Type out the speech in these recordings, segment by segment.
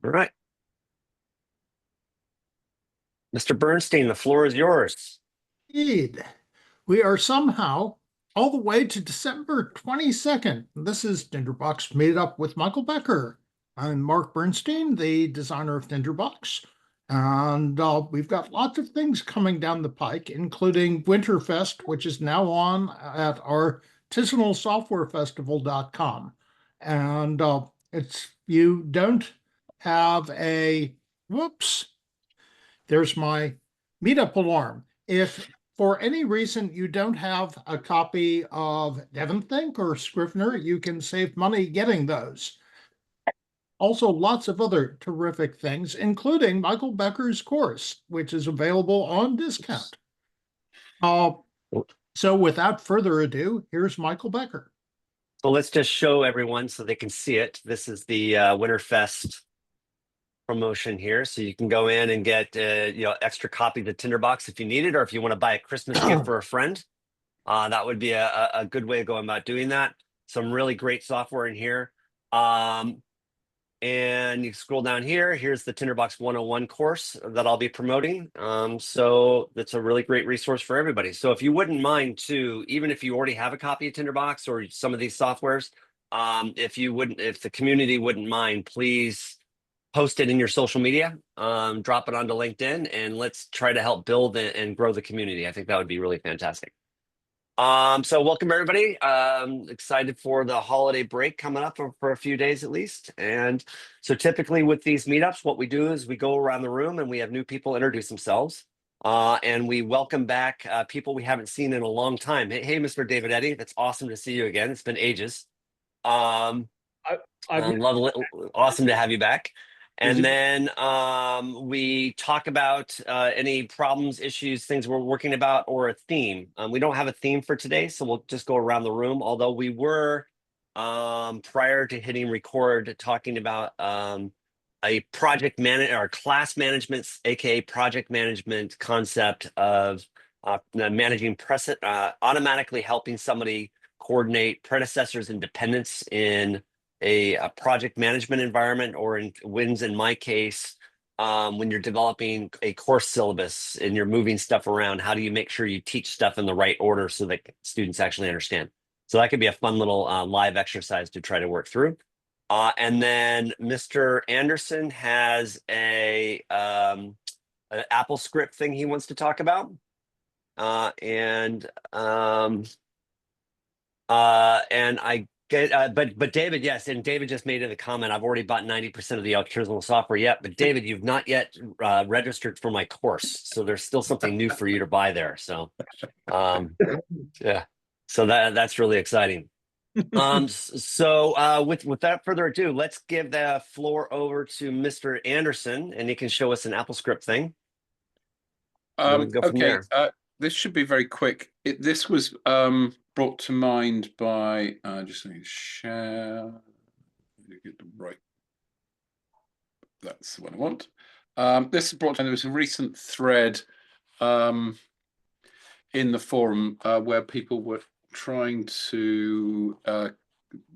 All right. Mr. Bernstein, the floor is yours. Indeed. We are somehow all the way to December 22nd. This is Tinderbox Meetup with Michael Becker. I'm Mark Bernstein, the designer of Tinderbox. And we've got lots of things coming down the pike, including Winterfest, which is now on at artisanalsoftwarefestival.com. And you don't have whoops, there's my meetup alarm. If for any reason you don't have a copy of DevonThink or Scrivener, you can save money getting those. Also, lots of other terrific things, including Michael Becker's course, which is available on discount. So without further ado, here's Michael Becker. So let's just show everyone so they can see it. This is the Winterfest promotion here. So you can go in and get extra copies of Tinderbox if you need it, or if you want to buy a Christmas gift for a friend. That would be a good way of going about doing that. Some really great software in here. And you scroll down here. Here's the Tinderbox 101 course that I'll be promoting. So that's a really great resource for everybody. So if you wouldn't mind too, even if you already have a copy of Tinderbox or some of these softwares, if the community wouldn't mind, please post it in your social media, drop it onto LinkedIn, and let's try to help build and grow the community. I think that would be really fantastic. So welcome everybody. Excited for the holiday break coming up for a few days at least. And so typically with these meetups, what we do is we go around the room and we have new people introduce themselves. And we welcome back people we haven't seen in a long time. Hey, Mr. David Eddy, that's awesome to see you again. It's been ages. Awesome to have you back. And then we talk about any problems, issues, things we're working about, or a theme. We don't have a theme for today, so we'll just go around the room. Although we were, prior to hitting record, talking about a project manager or class management, aka project management concept of managing automatically helping somebody coordinate predecessors and dependents in a project management environment, or in my case, when you're developing a course syllabus and you're moving stuff around, how do you make sure you teach stuff in the right order so that students actually understand? So that could be a fun little live exercise to try to work through. And then Mr. Anderson has an Apple script thing he wants to talk about. But David, yes, and David just made it a comment. I've already bought 90% of the artisanal software yet, but David, you've not yet registered for my course, so there's still something new for you to buy there. So, yeah, so that's really exciting. So without further ado, let's give the floor over to Mr. Anderson, and he can show us an Apple script thing. Go from there. This should be very quick. This was brought to mind by just let me share. Get the right. That's what I want. This is brought to mind. There was a recent thread in the forum where people were trying to.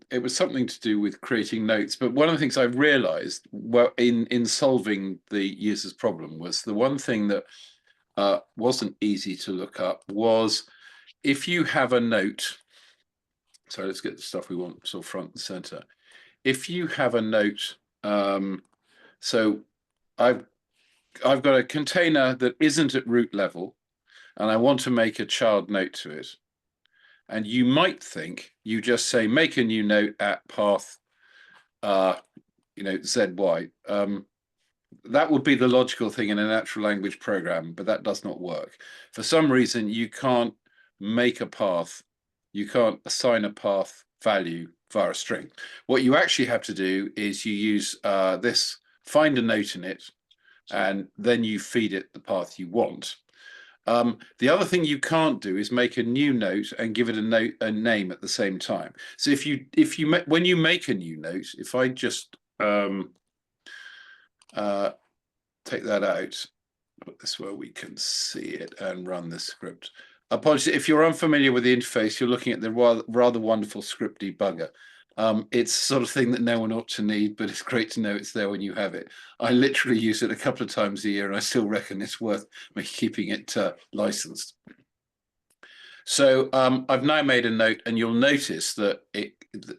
It was something to do with creating notes, but one of the things I realized, well, in solving the user's problem, was the one thing that wasn't easy to look up was if you have a note. So let's get the stuff we want sort of front and center. If you have a note, so I've got a container that isn't at root level, and I want to make a child note to it. And you might think you just say make a new note at path, ZY. That would be the logical thing in a natural language program, but that does not work. For some reason, you can't make a path. You can't assign a path value via a string. What you actually have to do is you use this, find a note in it, and then you feed it the path you want. The other thing you can't do is make a new note and give it a name at the same time. So when you make a new note, if I just take that out, put this where we can see it and run the script. Apologies, if you're unfamiliar with the interface, you're looking at the rather wonderful script debugger. It's the sort of thing that no one ought to need, but it's great to know it's there when you have it. I literally use it a couple of times a year, and I still reckon it's worth me keeping it licensed. So I've now made a note, and you'll notice that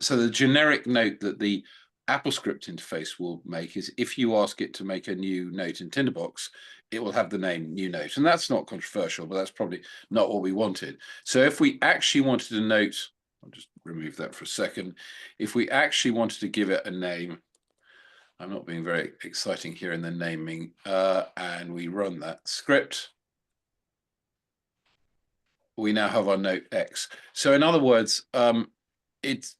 so the generic note that the AppleScript interface will make is if you ask it to make a new note in Tinderbox, it will have the name new note. And that's not controversial, but that's probably not what we wanted. So if we actually wanted a note, I'll just remove that for a second. If we actually wanted to give it a name, I'm not being very exciting here in the naming, and we run that script, we now have our note X. So in other words, it's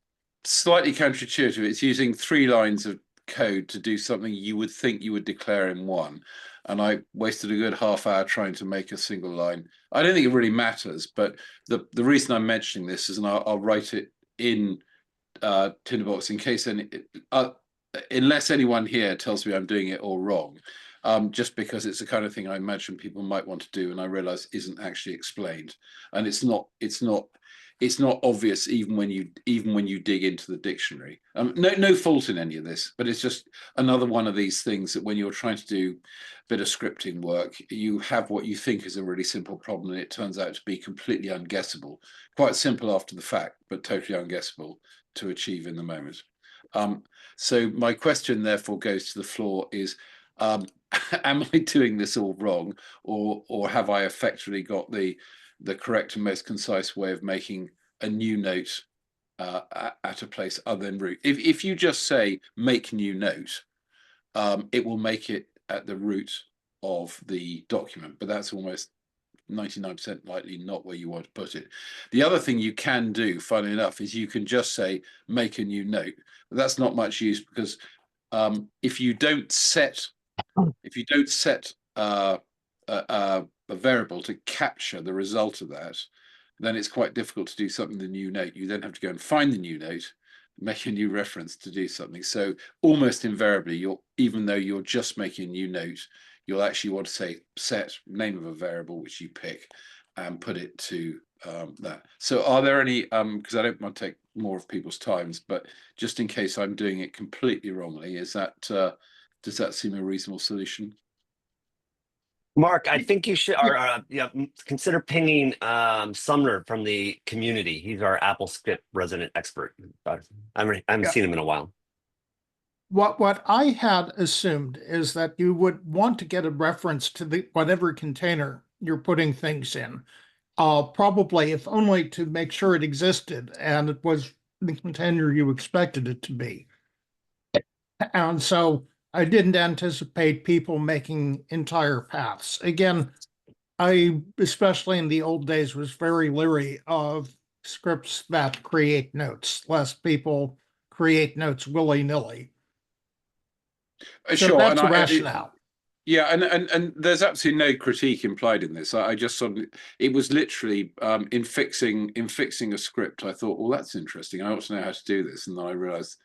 slightly counterintuitive. It's using 3 lines of code to do something you would think you would declare in 1. And I wasted a good half hour trying to make a single line. I don't think it really matters, but the reason I'm mentioning this is, and I'll write it in Tinderbox in case unless anyone here tells me I'm doing it all wrong, just because it's the kind of thing I imagine people might want to do, and I realize isn't actually explained, and it's not obvious even when you dig into the dictionary. No fault in any of this, but it's just another one of these things that when you're trying to do a bit of scripting work, you have what you think is a really simple problem, and it turns out to be completely unguessable. Quite simple after the fact, but totally unguessable to achieve in the moment. So my question therefore goes to the floor is, am I doing this all wrong, or have I effectively got the correct and most concise way of making a new note at a place other than root? If you just say make new note, it will make it at the root of the document, but that's almost 99% likely not where you want to put it. The other thing you can do, funnily enough, is you can just say make a new note. But that's not much use, because if you don't set a variable to capture the result of that, then it's quite difficult to do something with the new note. You then have to go and find the new note, make a new reference to do something. So almost invariably, even though you're just making a new note, you'll actually want to say set name of a variable which you pick and put it to that. So are there any, because I don't want to take more of people's times, but just in case I'm doing it completely wrongly, does that seem a reasonable solution? Mark, I think you should consider pinging Sumner from the community. He's our AppleScript resident expert. I haven't seen him in a while. What I had assumed is that you would want to get a reference to whatever container you're putting things in, probably if only to make sure it existed and it was the container you expected it to be. And so I didn't anticipate people making entire paths. Again, I, especially in the old days, was very leery of scripts that create notes, lest people create notes willy-nilly. So Sure, that's a rationale. Yeah, and there's absolutely no critique implied in this. I just sort of, it was literally in fixing a script, I thought, well, that's interesting. I ought to know how to do this, and then I realized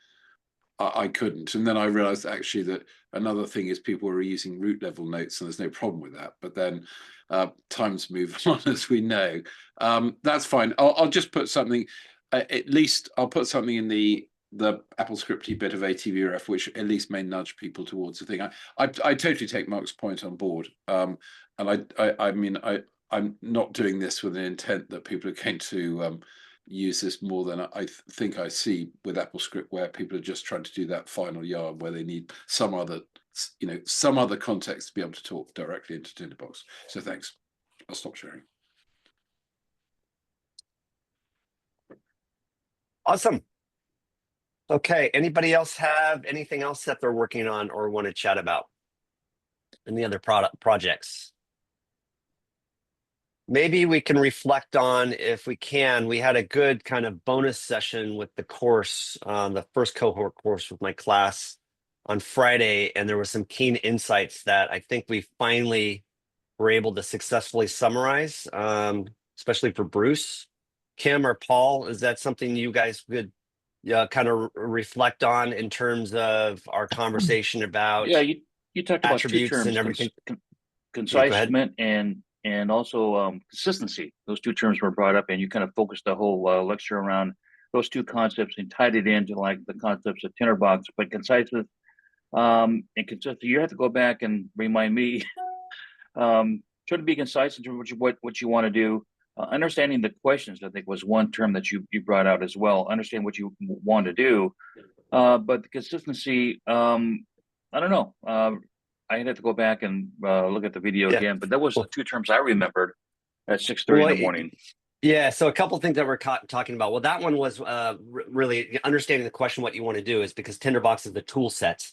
I couldn't. And then I realized actually that another thing is people were using root level notes, and there's no problem with that. But then times move on, as we know. That's fine. I'll just put something. At least I'll put something in the AppleScripty bit of ATVRF, which at least may nudge people towards the thing. I totally take Mark's point on board, and I mean I'm not doing this with an intent that people are going to use this more than I think I see with AppleScript, where people are just trying to do that final yard where they need some other context to be able to talk directly into Tinderbox. So thanks. I'll stop sharing. Awesome. Okay. Anybody else have anything else that they're working on or want to chat about? Any other projects? Maybe we can reflect on, if we can, we had a good kind of bonus session with the course, the first cohort course with my class on Friday, and there were some keen insights that I think we finally were able to successfully summarize, especially for Bruce. Kim or Paul, is that something you guys could kind of reflect on in terms of our conversation about you talked about two attributes terms, and everything? concisement and also consistency. Those two terms were brought up, and you kind of focused the whole lecture around those two concepts and tied it into like the concepts of Tinderbox, but conciseness and consistency. You have to go back and remind me. Try to be concise in terms of what you want to do. Understanding the questions, I think, was one term that you brought out as well. Understand what you want to do, but the consistency. I don't know. I had to go back and look at the video again, but that was the two terms I remembered at 6:30 in the morning. Yeah, so a couple of things that we're talking about. Well, that one was really understanding the question, what you want to do, is because Tinderbox is the tool set,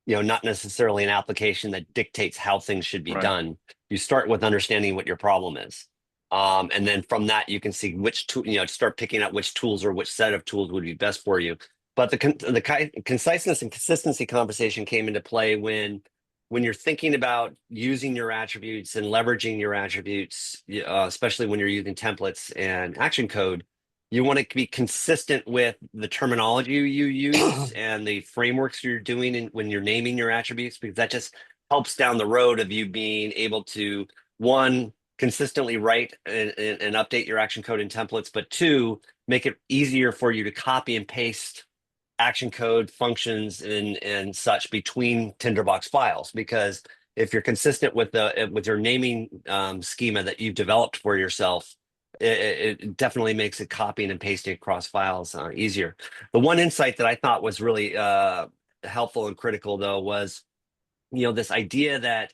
not necessarily an application that dictates how things should be done. You start with understanding what your problem is. And then from that, you can see which tool, start picking out which tools or which set of tools would be best for you. But the conciseness and consistency conversation came into play when you're thinking about using your attributes and leveraging your attributes, especially when you're using templates and action code. You want to be consistent with the terminology you use and the frameworks you're doing when you're naming your attributes, because that just helps down the road of you being able to, one, consistently write and update your action code and templates, but two, make it easier for you to copy and paste action code functions and such between Tinderbox files. Because if you're consistent with your naming schema that you've developed for yourself, it definitely makes it copying and pasting across files easier. The one insight that I thought was really helpful and critical, though, was this idea that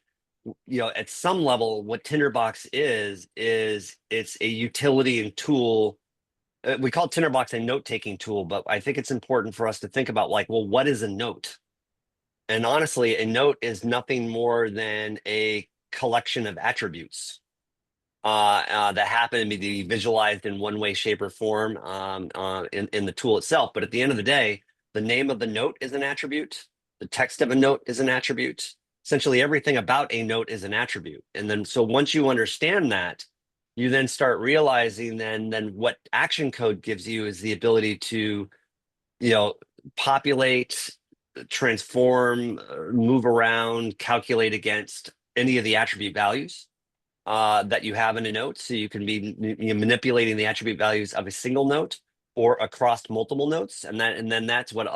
at some level what Tinderbox is it's a utility and tool. We call Tinderbox a note-taking tool, but I think it's important for us to think about, like, well, what is a note? And honestly, a note is nothing more than a collection of attributes that happen to be visualized in one way, shape, or form in the tool itself. But at the end of the day, the name of the note is an attribute. The text of a note is an attribute. Essentially, everything about a note is an attribute. And then, so once you understand that, you then start realizing then what action code gives you is the ability to, populate, transform, move around, calculate against any of the attribute values that you have in a note. So you can be manipulating the attribute values of a single note or across multiple notes, and then that's what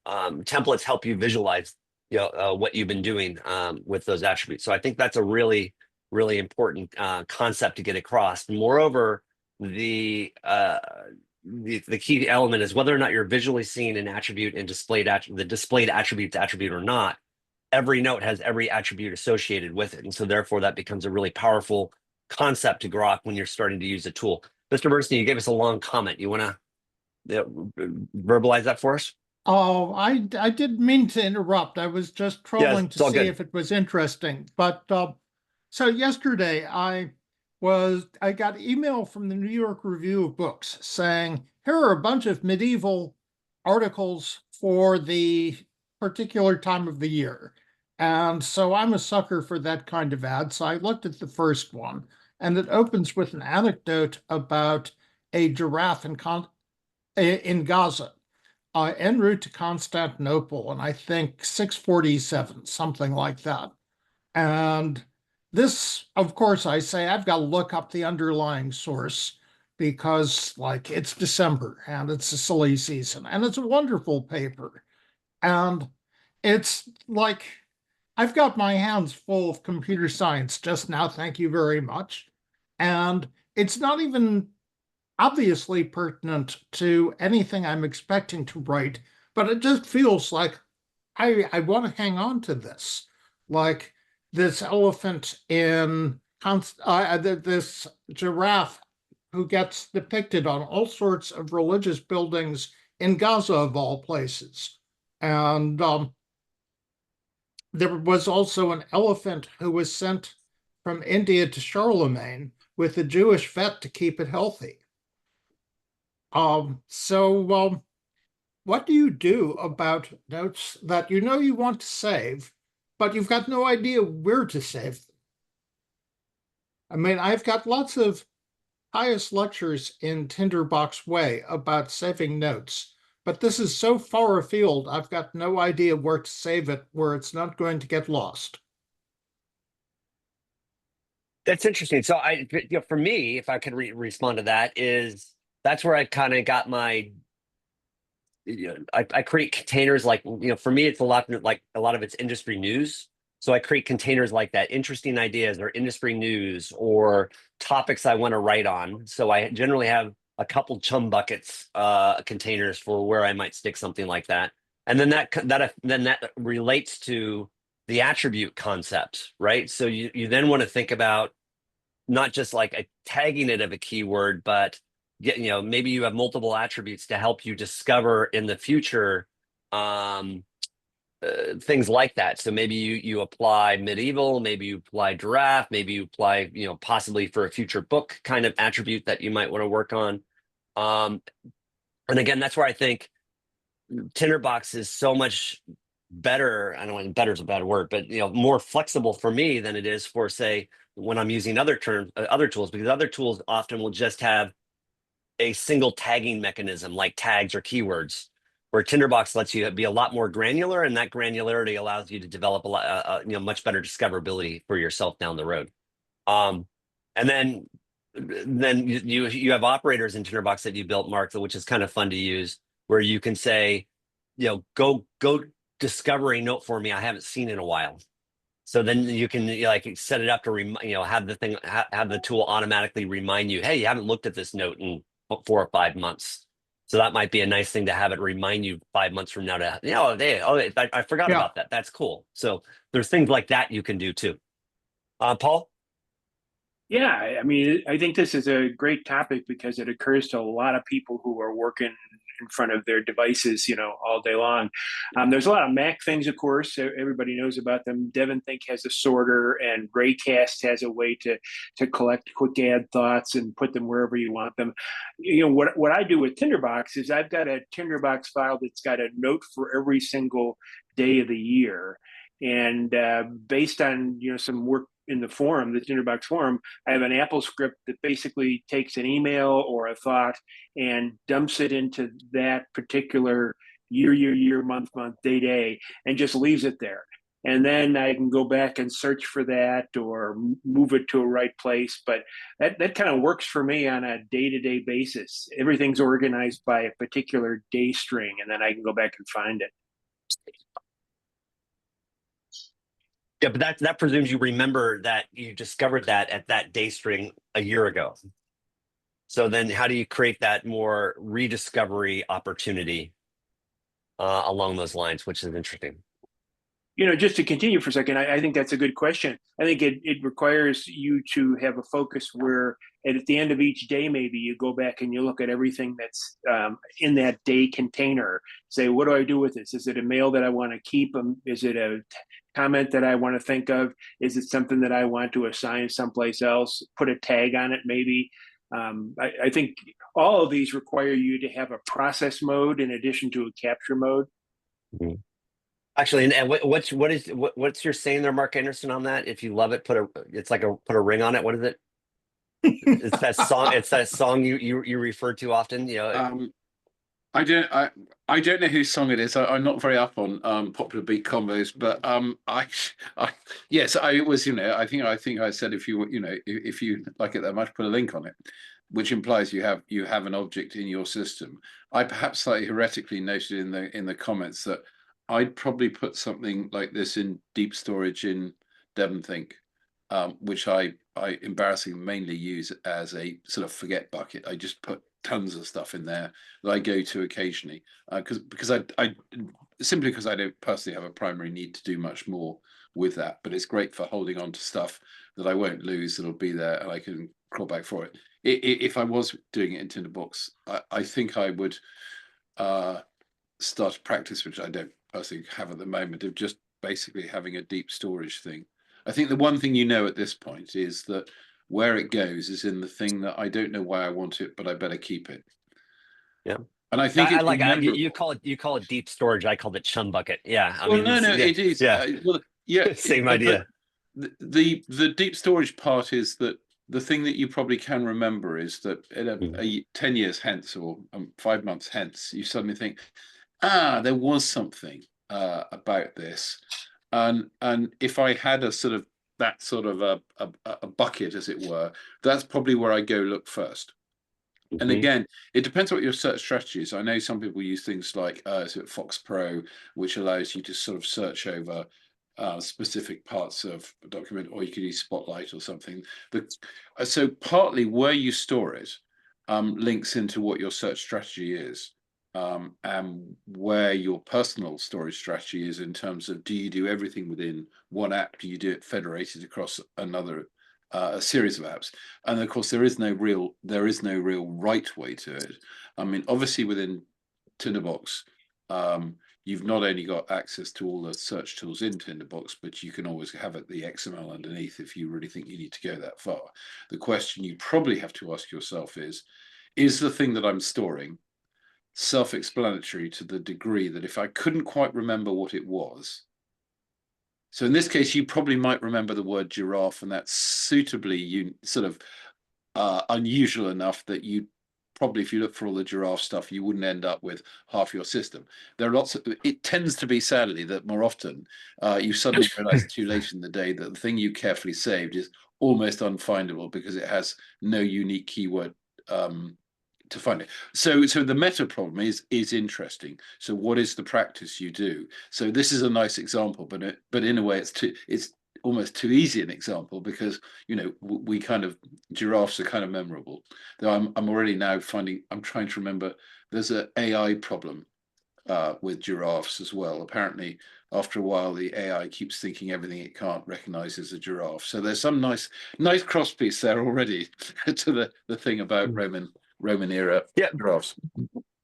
templates help you visualize what you've been doing with those attributes. So I think that's a really, really important concept to get across. Moreover, the key element is whether or not you're visually seeing an attribute and the displayed attribute or not. Every note has every attribute associated with it, and so therefore that becomes a really powerful concept to grok when you're starting to use a tool. Mr. Bernstein, you gave us a long comment. You want to verbalize that for us? Oh, I didn't mean to interrupt. I was just trolling to see if it was interesting. But so yesterday I got email from the New York Review of Books saying, here are a bunch of medieval articles for the particular time of the year. And so I'm a sucker for that kind of ad. So I looked at the first one, and it opens with an anecdote about a giraffe in Gaza. En route to Constantinople, and I think 647, something like that. And this, of course, I say I've got to look up the underlying source because, like, it's December and it's a silly season and it's a wonderful paper. And it's like I've got my hands full of computer science just now, thank you very much. And it's not even obviously pertinent to anything I'm expecting to write, but it just feels like I want to hang on to this. Like this elephant in this giraffe who gets depicted on all sorts of religious buildings in Gaza, of all places. And there was also an elephant who was sent from India to Charlemagne with a Jewish vet to keep it healthy. What do you do about notes that you want to save, but you've got no idea where to save them? I mean, I've got lots of pious lectures in Tinderbox way about saving notes, but this is so far afield, I've got no idea where to save it, where it's not going to get lost. That's interesting. So for me, if I could respond to that, is that's where I kind of got my, I create containers like, for me, it's a lot of it's industry news. So I create containers like that, interesting ideas or industry news or topics I want to write on. So I generally have a couple chum buckets, containers for where I might stick something like that. And then that relates to the attribute concept, right? So you then want to think about not just like a tagging it of a keyword, but maybe you have multiple attributes to help you discover in the future things like that. So maybe you apply medieval, maybe you apply giraffe, maybe you apply possibly for a future book kind of attribute that you might want to work on. And again, that's where I think Tinderbox is so much better. I don't know, better is a bad word, but more flexible for me than it is for, say, when I'm using other tools, because other tools often will just have a single tagging mechanism like tags or keywords, where Tinderbox lets you be a lot more granular, and that granularity allows you to develop a lot, much better discoverability for yourself down the road. And then you have operators in Tinderbox that you built, Mark, which is kind of fun to use, where you can say, go discovery note for me. I haven't seen in a while. So then you can like set it up to have the tool automatically remind you, hey, you haven't looked at this note in 4 or 5 months. So that might be a nice thing to have it remind you 5 months from now to, I forgot about that. That's cool. So there's things like that you can do too. Paul? Yeah, I mean, I think this is a great topic because it occurs to a lot of people who are working in front of their devices, all day long. There's a lot of Mac things, of course. Everybody knows about them. DevonThink has a sorter, and Raycast has a way to collect quick add thoughts and put them wherever you want them. What I do with Tinderbox is I've got a Tinderbox file that's got a note for every single day of the year. And based on some work in the forum, the Tinderbox forum, I have an Apple script that basically takes an email or a thought and dumps it into that particular year, month, day, and just leaves it there. And then I can go back and search for that or move it to a right place. But that kind of works for me on a day-to-day basis. Everything's organized by a particular day string, and then I can go back and find it. Yeah, but that presumes you remember that you discovered that at that day string a year ago. So then how do you create that more rediscovery opportunity along those lines, which is interesting? Just to continue for a second, I think that's a good question. I think it requires you to have a focus where at the end of each day, maybe you go back and you look at everything that's in that day container. Say, what do I do with this? Is it a mail that I want to keep? Is it a comment that I want to think of? Is it something that I want to assign someplace else? Put a tag on it, maybe. I think all of these require you to have a process mode in addition to a capture mode. Mm-hmm. Actually, and what's your saying there, Mark Anderson, on that? If you love it, put a ring on it. What is it? It's that song. It's that song you refer to often. I don't know whose song it is. I'm not very up on popular beat combos, but yes, I was. I think I said if you like it that much, put a link on it, which implies you have an object in your system. I perhaps slightly heretically noted in the comments that I'd probably put something like this in deep storage in DevonThink, which I embarrassingly mainly use as a sort of forget bucket. I just put tons of stuff in there that I go to occasionally because I simply because I don't personally have a primary need to do much more with that. But it's great for holding on to stuff that I won't lose. That'll be there and I can crawl back for it. If I was doing it in Tinderbox, I think I would start a practice, which I don't personally have at the moment, of just basically having a deep storage thing. I think the one thing at this point is that where it goes is in the thing that I don't know why I want it, but I better keep it. Yeah. And I think you call it deep storage. I called it chum bucket. Yeah. It is. Yeah. Same idea. The deep storage part is that the thing that you probably can remember is that in 10 years hence or 5 months hence, you suddenly think, there was something about this. And if I had a sort of that sort of a bucket, as it were, that's probably where I go look first. And Mhm. again, it depends what your search strategy is. I know some people use things like Fox Pro, which allows you to sort of search over specific parts of a document, or you could use Spotlight or something. So partly where you store it links into what your search strategy is, and where your personal storage strategy is in terms of, do you do everything within one app? Do you do it federated across a series of apps? And of course, there is no real right way to it. I mean, obviously within Tinderbox, you've not only got access to all the search tools in Tinderbox, but you can always have the XML underneath if you really think you need to go that far. The question you probably have to ask yourself is the thing that I'm storing self-explanatory to the degree that if I couldn't quite remember what it was, so in this case, you probably might remember the word giraffe, and that's suitably unusual enough that you probably, if you look for all the giraffe stuff, you wouldn't end up with half your system. There are lots of, it tends to be, sadly, that more often you suddenly realize too late in the day that the thing you carefully saved is almost unfindable because it has no unique keyword to find it. So the meta problem is interesting. So what is the practice you do? So this is a nice example, but in a way it's almost too easy an example, because we kind of, giraffes are kind of memorable. Though I'm already now I'm trying to remember, there's an AI problem with giraffes as well. Apparently, after a while, the AI keeps thinking everything it can't recognize as a giraffe. So there's some nice cross piece there already to the thing about Roman era giraffes.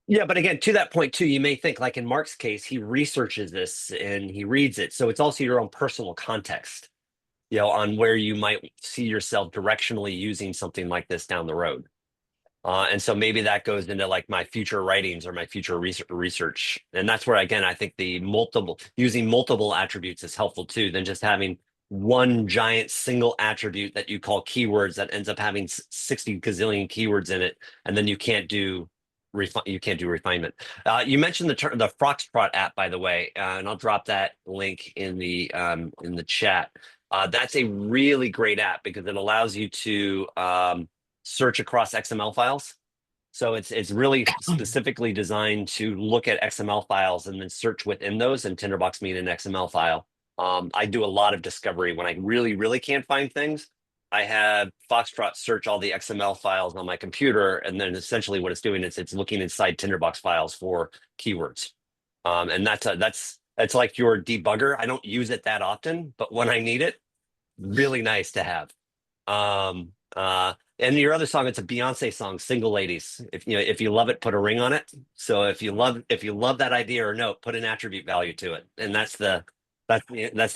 Yeah, but again, to that point too, you may think, like in Mark's case, he researches this and he reads it. So it's also your own personal context, on where you might see yourself directionally using something like this down the road. And so maybe that goes into like my future writings or my future research. And that's where, again, I think using multiple attributes is helpful too, than just having one giant single attribute that you call keywords that ends up having 60 gazillion keywords in it. And then you can't do refinement. You mentioned the Foxtrot app, by the way, and I'll drop that link in the chat. That's a really great app because it allows you to search across XML files. So it's really specifically designed to look at XML files and then search within those, and Tinderbox being an XML file. I do a lot of discovery when I really, really can't find things. I have Foxtrot search all the XML files on my computer, and then essentially what it's doing is it's looking inside Tinderbox files for keywords. And that's like your debugger. I don't use it that often, but when I need it, really nice to have. And your other song, it's a Beyonce song, "Single Ladies." If you love it, put a ring on it. So if you love that idea or note, put an attribute value to it, and that's the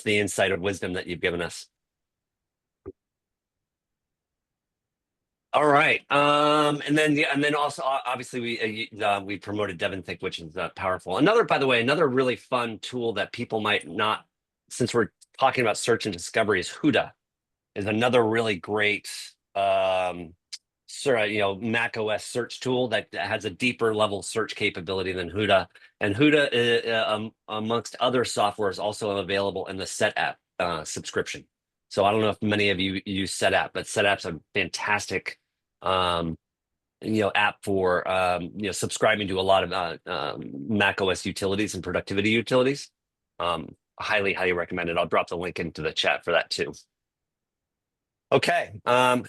insight of wisdom that you've given us. All right, and then also obviously we promoted Devon Think, which is powerful. By the way, another really fun tool that people might not, since we're talking about search and discovery, is Huda. Is another really great Mac OS search tool that has a deeper level search capability than Huda. And Huda, amongst other software, is also available in the Set app subscription. So I don't know if many of you use Set app, but Set app's a fantastic app for subscribing to a lot of Mac OS utilities and productivity utilities. Highly, highly recommended. I'll drop the link into the chat for that too. Okay.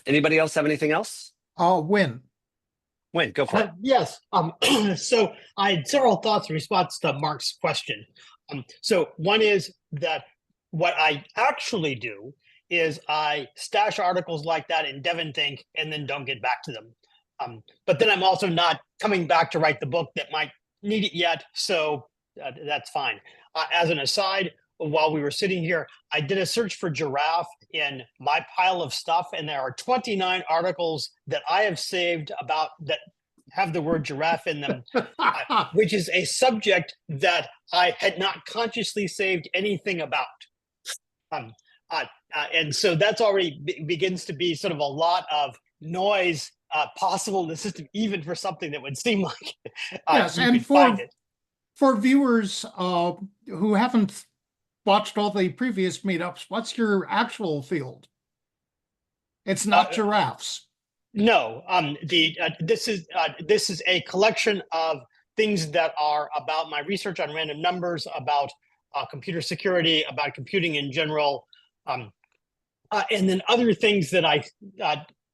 Anybody else have anything else? Win, go for it. Yes. So I had several thoughts in response to Mark's question. So one is that what I actually do is I stash articles like that in Devon Think and then don't get back to them. But then I'm also not coming back to write the book that might need it yet. So that's fine. As an aside, while we were sitting here, I did a search for giraffe in my pile of stuff, and there are 29 articles that I have saved about that have the word giraffe in them, which is a subject that I had not consciously saved anything about. And so that's already begins to be sort of a lot of noise possible in the system, even for something that would seem like yes, you and could find it. For viewers who haven't watched all the previous meetups, what's your actual field? It's not giraffes. No, this is a collection of things that are about my research on random numbers, about computer security, about computing in general, and then other things that I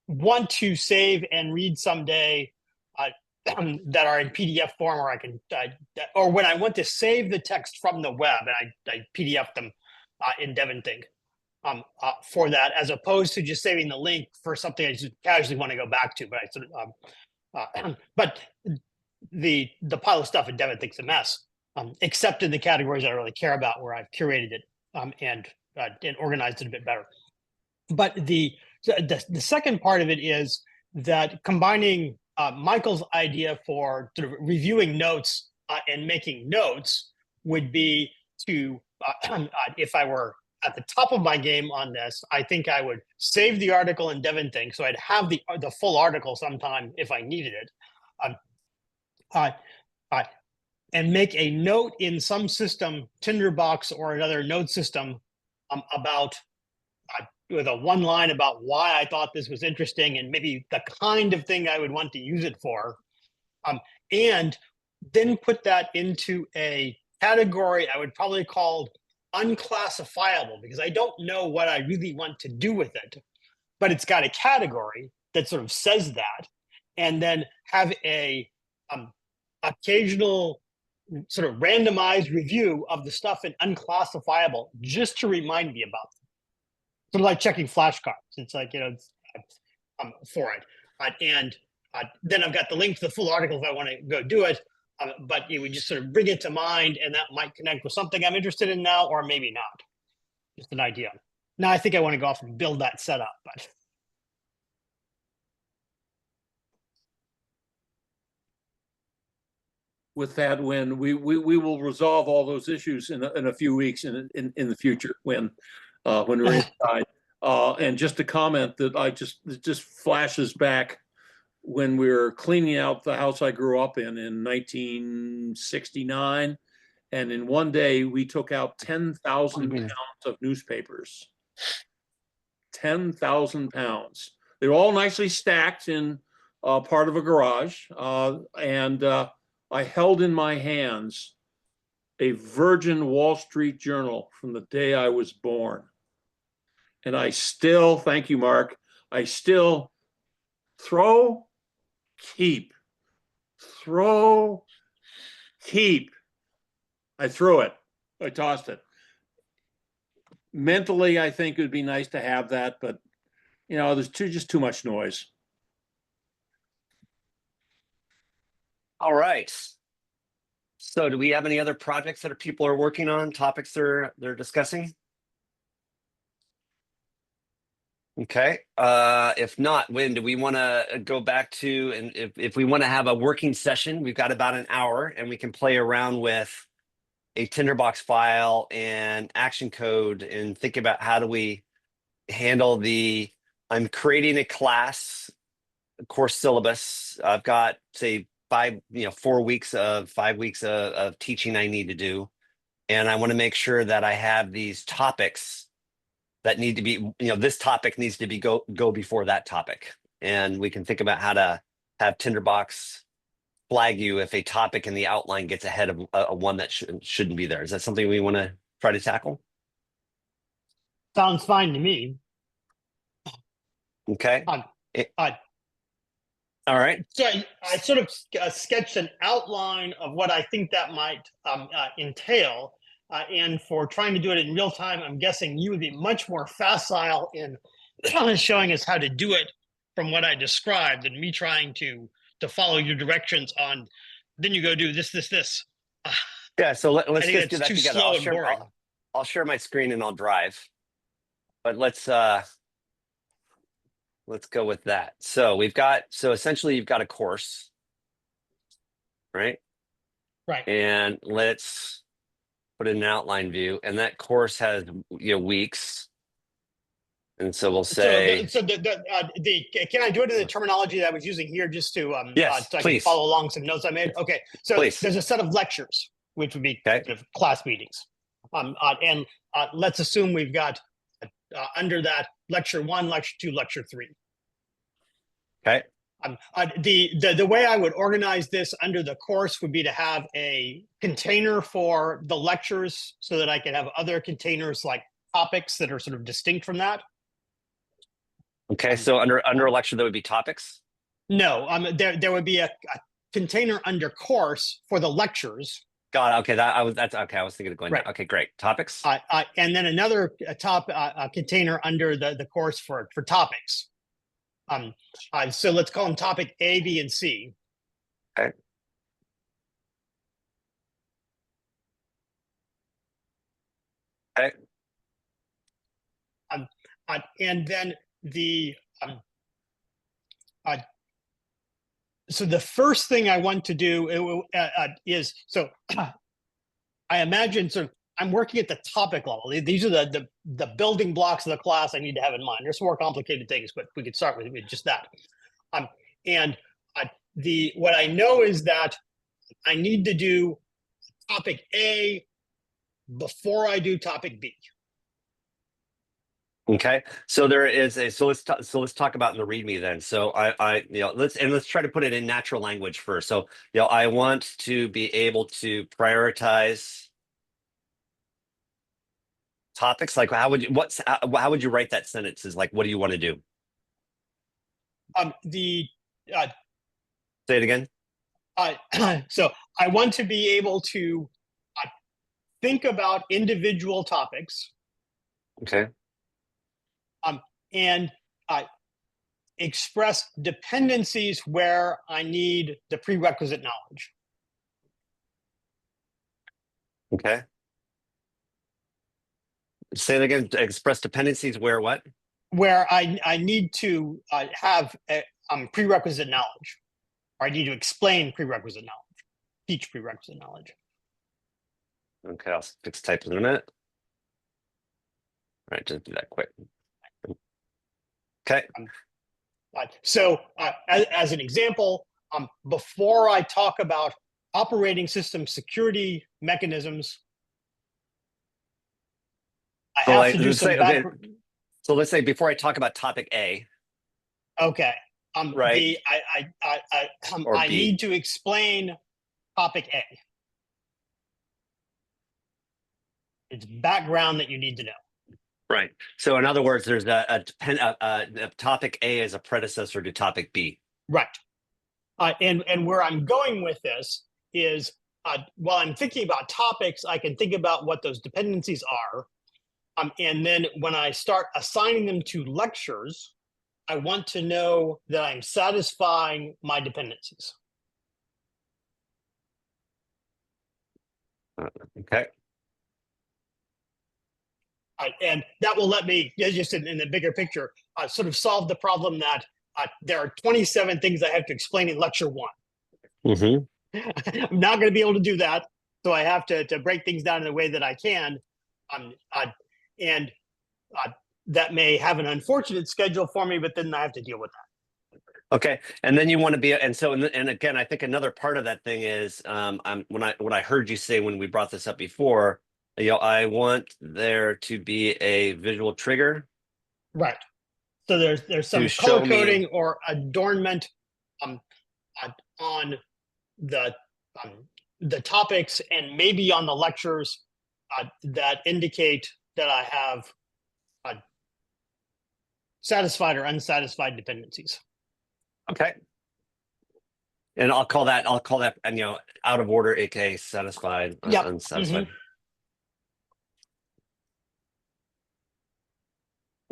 want to save and read someday that are in PDF form, or I can, or when I want to save the text from the web, and I PDF them in DevonThink. For that, as opposed to just saving the link for something I just casually want to go back to. But I sort of, but the pile of stuff in DevonThink's a mess, except in the categories I really care about, where I've curated it and organized it a bit better. But the second part of it is that combining Michael's idea for sort of reviewing notes and making notes would be to, if I were at the top of my game on this, I think I would save the article in DevonThink, so I'd have the full article sometime if I needed it, and make a note in some system, Tinderbox or another note system, about with a one line about why I thought this was interesting and maybe the kind of thing I would want to use it for, and then put that into a category I would probably call unclassifiable, because I don't know what I really want to do with it, but it's got a category that sort of says that, and then have a occasional sort of randomized review of the stuff in unclassifiable just to remind me about them. Sort of like checking flashcards. It's like, for it. And then I've got the link to the full article if I want to go do it. But you would just sort of bring it to mind, and that might connect with something I'm interested in now, or maybe not. Just an idea. Now I think I want to go off and build that setup, but. With that, when we will resolve all those issues in a few weeks in the future when we're inside. And just to comment that it just flashes back when we were cleaning out the house I grew up in 1969, and in one day we took out 10,000 pounds of newspapers. 10,000 pounds. They were all nicely stacked in part of a garage, and I held in my hands a Virgin Wall Street Journal from the day I was born. And I still, thank you, Mark, I still keep. I threw it. I tossed it. Mentally, I think it would be nice to have that, but there's just too much noise. All right. So do we have any other projects that people are working on, topics they're discussing? Okay. If not, Wynn, do we want to go back to, and if we want to have a working session, we've got about an hour, and we can play around with a Tinderbox file and action code and think about how do we handle I'm creating a class course syllabus. I've got, say, 5 weeks of teaching I need to do. And I want to make sure that I have these topics that need to be, this topic needs to be go before that topic. And we can think about how to have Tinderbox flag you if a topic in the outline gets ahead of one that shouldn't be there. Is that something we want to try to tackle? Sounds fine to me. Okay. All right. So I sort of sketched an outline of what I think that might entail. And for trying to do it in real time, I'm guessing you would be much more facile in showing us how to do it from what I described than me trying to follow your directions on, then you go do this. Yeah, so let's just do that too together. slow and boring. I'll share my screen and I'll drive. But let's go with that. So essentially you've got a course, right? Right. And let's put in an outline view, and that course has weeks. And so we'll say. So can I do it in the terminology that I was using here, just to yes, so I please. can follow along some notes I made? Okay. So please. There's a set of lectures, which would be Okay. sort of class meetings. And let's assume we've got under that lecture 1, lecture 2, lecture 3. Okay. The way I would organize this under the course would be to have a container for the lectures so that I could have other containers like topics that are sort of distinct from that. Okay. So under a lecture, that would be topics. No, there would be a container under course for the lectures. Got it. Okay. That's okay. I was thinking of going Right. down. Okay, great. Topics. And then another container under the course for topics. So let's call them topic A, B, and C. Okay. Okay. And then so the first thing I want to do is, so I imagine, so I'm working at the topic level. These are the building blocks of the class I need to have in mind. There's more complicated things, but we could start with just that. And what I know is that I need to do topic A before I do topic B. Okay, so there is a so let's talk about in the README then. So let's try to put it in natural language first. So I want to be able to prioritize topics. Like how would you write that sentence? Is like, what do you want to do? Say it again. So I want to be able to think about individual topics. Okay. And express dependencies where I need the prerequisite knowledge. Okay. Say it again. Express dependencies where what? Where I need to have prerequisite knowledge, or I need to explain prerequisite knowledge, teach prerequisite knowledge. Okay, I'll fix typos in a minute. All right, just do that quick. Okay. So as an example, before I talk about operating system security mechanisms, I have to do some background. So let's say before I talk about topic A. Okay. Right. I need to explain topic A. It's background that you need to know. Right. So in other words, there's a topic A is a predecessor to topic B. Right. And where I'm going with this is while I'm thinking about topics, I can think about what those dependencies are. And then when I start assigning them to lectures, I want to know that I'm satisfying my dependencies. Okay. And that will let me, just in the bigger picture, sort of solve the problem that there are 27 things I have to explain in lecture 1. Mm-hmm. I'm not going to be able to do that. So I have to break things down in the way that I can. And that may have an unfortunate schedule for me, but then I have to deal with that. Okay, and then you want to be, and so, and again, I think another part of that thing is, what I heard you say when we brought this up before, I want there to be a visual trigger. Right. So there's some color coding or adornment on the topics and maybe on the lectures that indicate that I have satisfied or unsatisfied dependencies. Okay. And I'll call that, and out of order, aka satisfied, Yep. unsatisfied. Mm-hmm.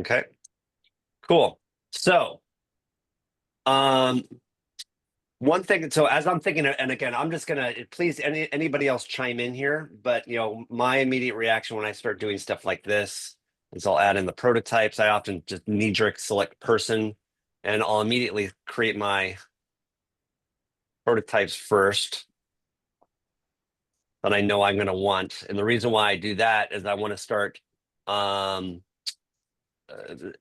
Okay. Cool. So, one thing. So as I'm thinking, and again, I'm just gonna please anybody else chime in here. But my immediate reaction when I start doing stuff like this is I'll add in the prototypes. I often just knee-jerk select person, and I'll immediately create my prototypes first that I know I'm going to want. And the reason why I do that is I want to start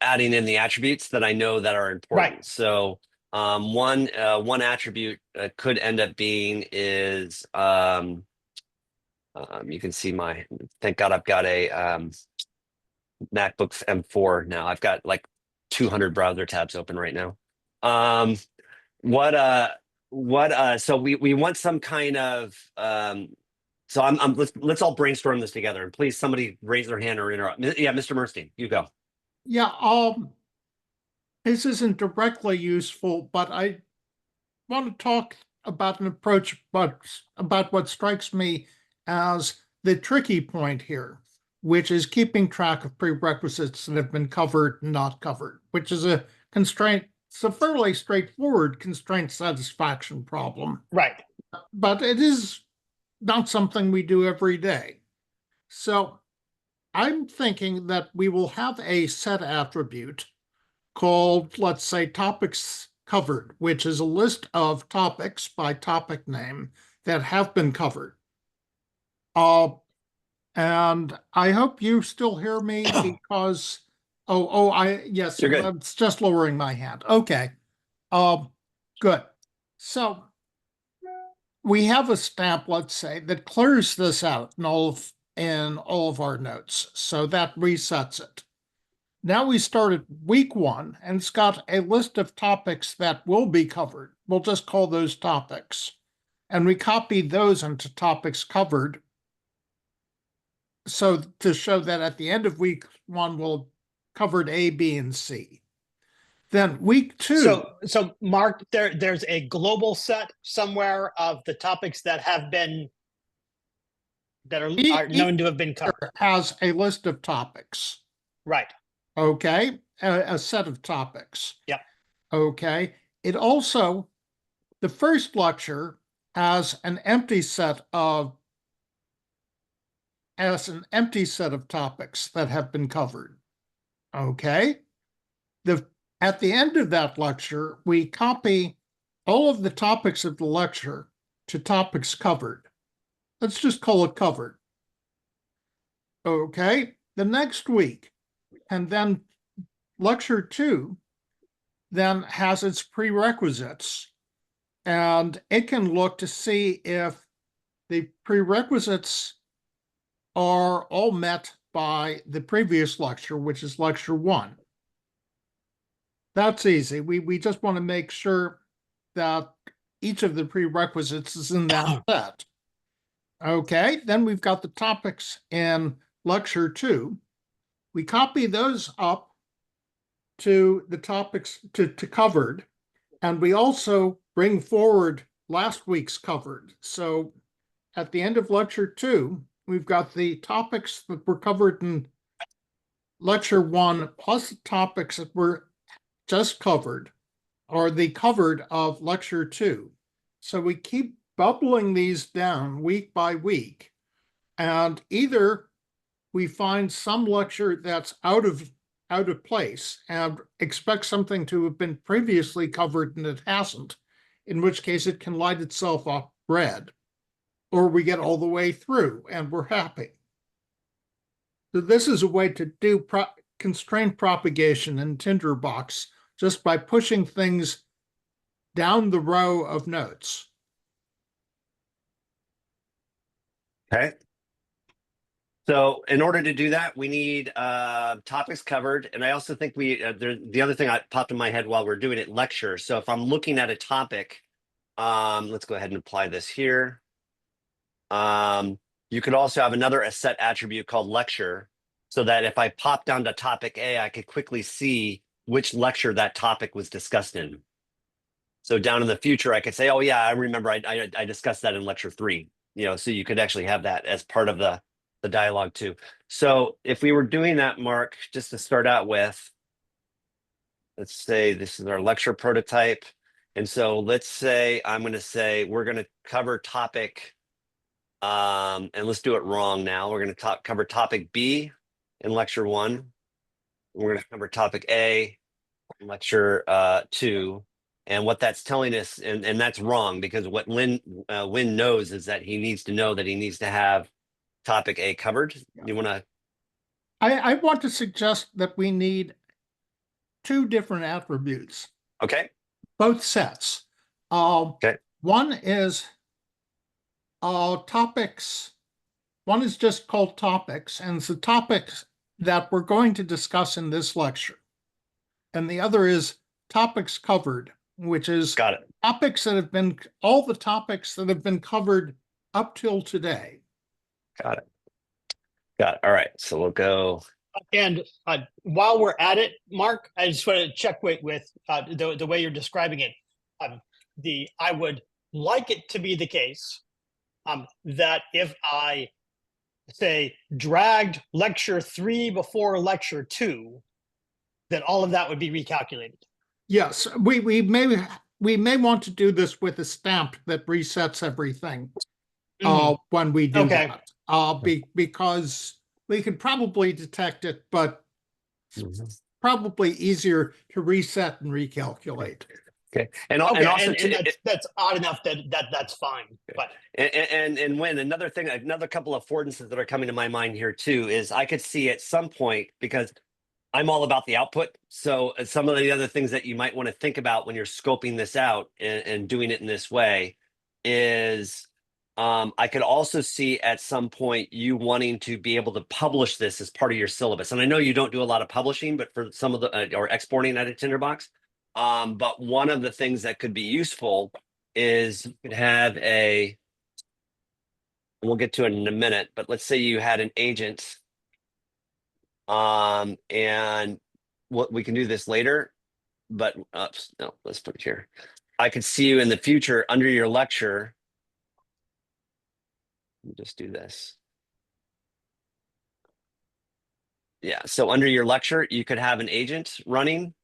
adding in the attributes that I know that are important. Right. So one attribute could end up being is you can see thank God I've got a MacBook M4 now. I've got like 200 browser tabs open right now. So we want some kind of so let's all brainstorm this together, and please somebody raise their hand or interrupt. Yeah, Mr. Murstein, you go. Yeah, this isn't directly useful, but I want to talk about an approach, but about what strikes me as the tricky point here, which is keeping track of prerequisites that have been covered and not covered, which is a constraint. It's a fairly straightforward constraint satisfaction problem. Right. But it is not something we do every day. So I'm thinking that we will have a set attribute called, let's say, topics covered, which is a list of topics by topic name that have been covered. And I hope you still hear me because, yes, You're good. it's just lowering my hand. Okay. Good. So we have a stamp, let's say, that clears this out in all of our notes. So that resets it. Now we start at week 1, and it's got a list of topics that will be covered. We'll just call those topics. And we copy those into topics covered. So to show that at the end of week 1, we'll covered A, B, and C. Then week 2. So Mark, there's a global set somewhere of the topics that have been are known to have been covered. Has a list of topics. Right. Okay, a set of topics. Yeah. Okay. It also, the first lecture has an empty set of topics that have been covered. Okay. At the end of that lecture, we copy all of the topics of the lecture to topics covered. Let's just call it covered. Okay. The next week, and then lecture 2 then has its prerequisites, and it can look to see if the prerequisites are all met by the previous lecture, which is lecture 1. That's easy. We just want to make sure that each of the prerequisites is in that set. Okay, then we've got the topics in lecture 2. We copy those up to the topics to covered, and we also bring forward last week's covered. So at the end of lecture 2, we've got the topics that were covered in lecture 1 plus the topics that were just covered, or the covered of lecture 2. So we keep bubbling these down week by week, and either we find some lecture that's out of place and expect something to have been previously covered and it hasn't, in which case it can light itself up red, or we get all the way through and we're happy. So this is a way to do constraint propagation in Tinderbox just by pushing things down the row of notes. Okay. So in order to do that, we need topics covered. And I also think the other thing that popped in my head while we're doing it, lecture. So if I'm looking at a topic, let's go ahead and apply this here. You could also have a set attribute called lecture, so that if I pop down to topic A, I could quickly see which lecture that topic was discussed in. So down in the future, I could say, oh yeah, I remember I discussed that in lecture 3. So you could actually have that as part of the dialogue too. So if we were doing that, Mark, just to start out with, let's say this is our lecture prototype. And so let's say I'm going to say we're going to cover topic, and let's do it wrong now. We're going to cover topic B in lecture 1. We're going to cover topic A in lecture 2. And what that's telling us, and that's wrong, because what Win knows is that he needs to know that he needs to have topic A covered. You want to? I want to suggest that we need 2 different attributes. Okay. Both sets. Okay. One is topics. One is just called topics, and it's the topics that we're going to discuss in this lecture. And the other is topics covered, which is Got it. topics that have been, all the topics that have been covered up till today. Got it. Got it. All right. So we'll go. And while we're at it, Mark, I just want to check with the way you're describing it. I would like it to be the case that if I say dragged lecture 3 before lecture 2, that all of that would be recalculated. Yes, we may want to do this with a stamp that resets everything when we do Okay. that. Because we could probably detect it, but it's probably easier to reset and recalculate. Okay. And Okay, also that's odd enough that's fine. But and when another couple of affordances that are coming to my mind here too is I could see at some point, because I'm all about the output. So some of the other things that you might want to think about when you're scoping this out and doing it in this way is I could also see at some point you wanting to be able to publish this as part of your syllabus. And I know you don't do a lot of publishing, but for some of the or exporting out of Tinderbox. But one of the things that could be useful is you could have and we'll get to it in a minute, but let's say you had an agent. And what we can do this later, but no, let's put it here. I could see you in the future under your lecture. Let me just do this. Yeah, so under your lecture, you could have an agent running,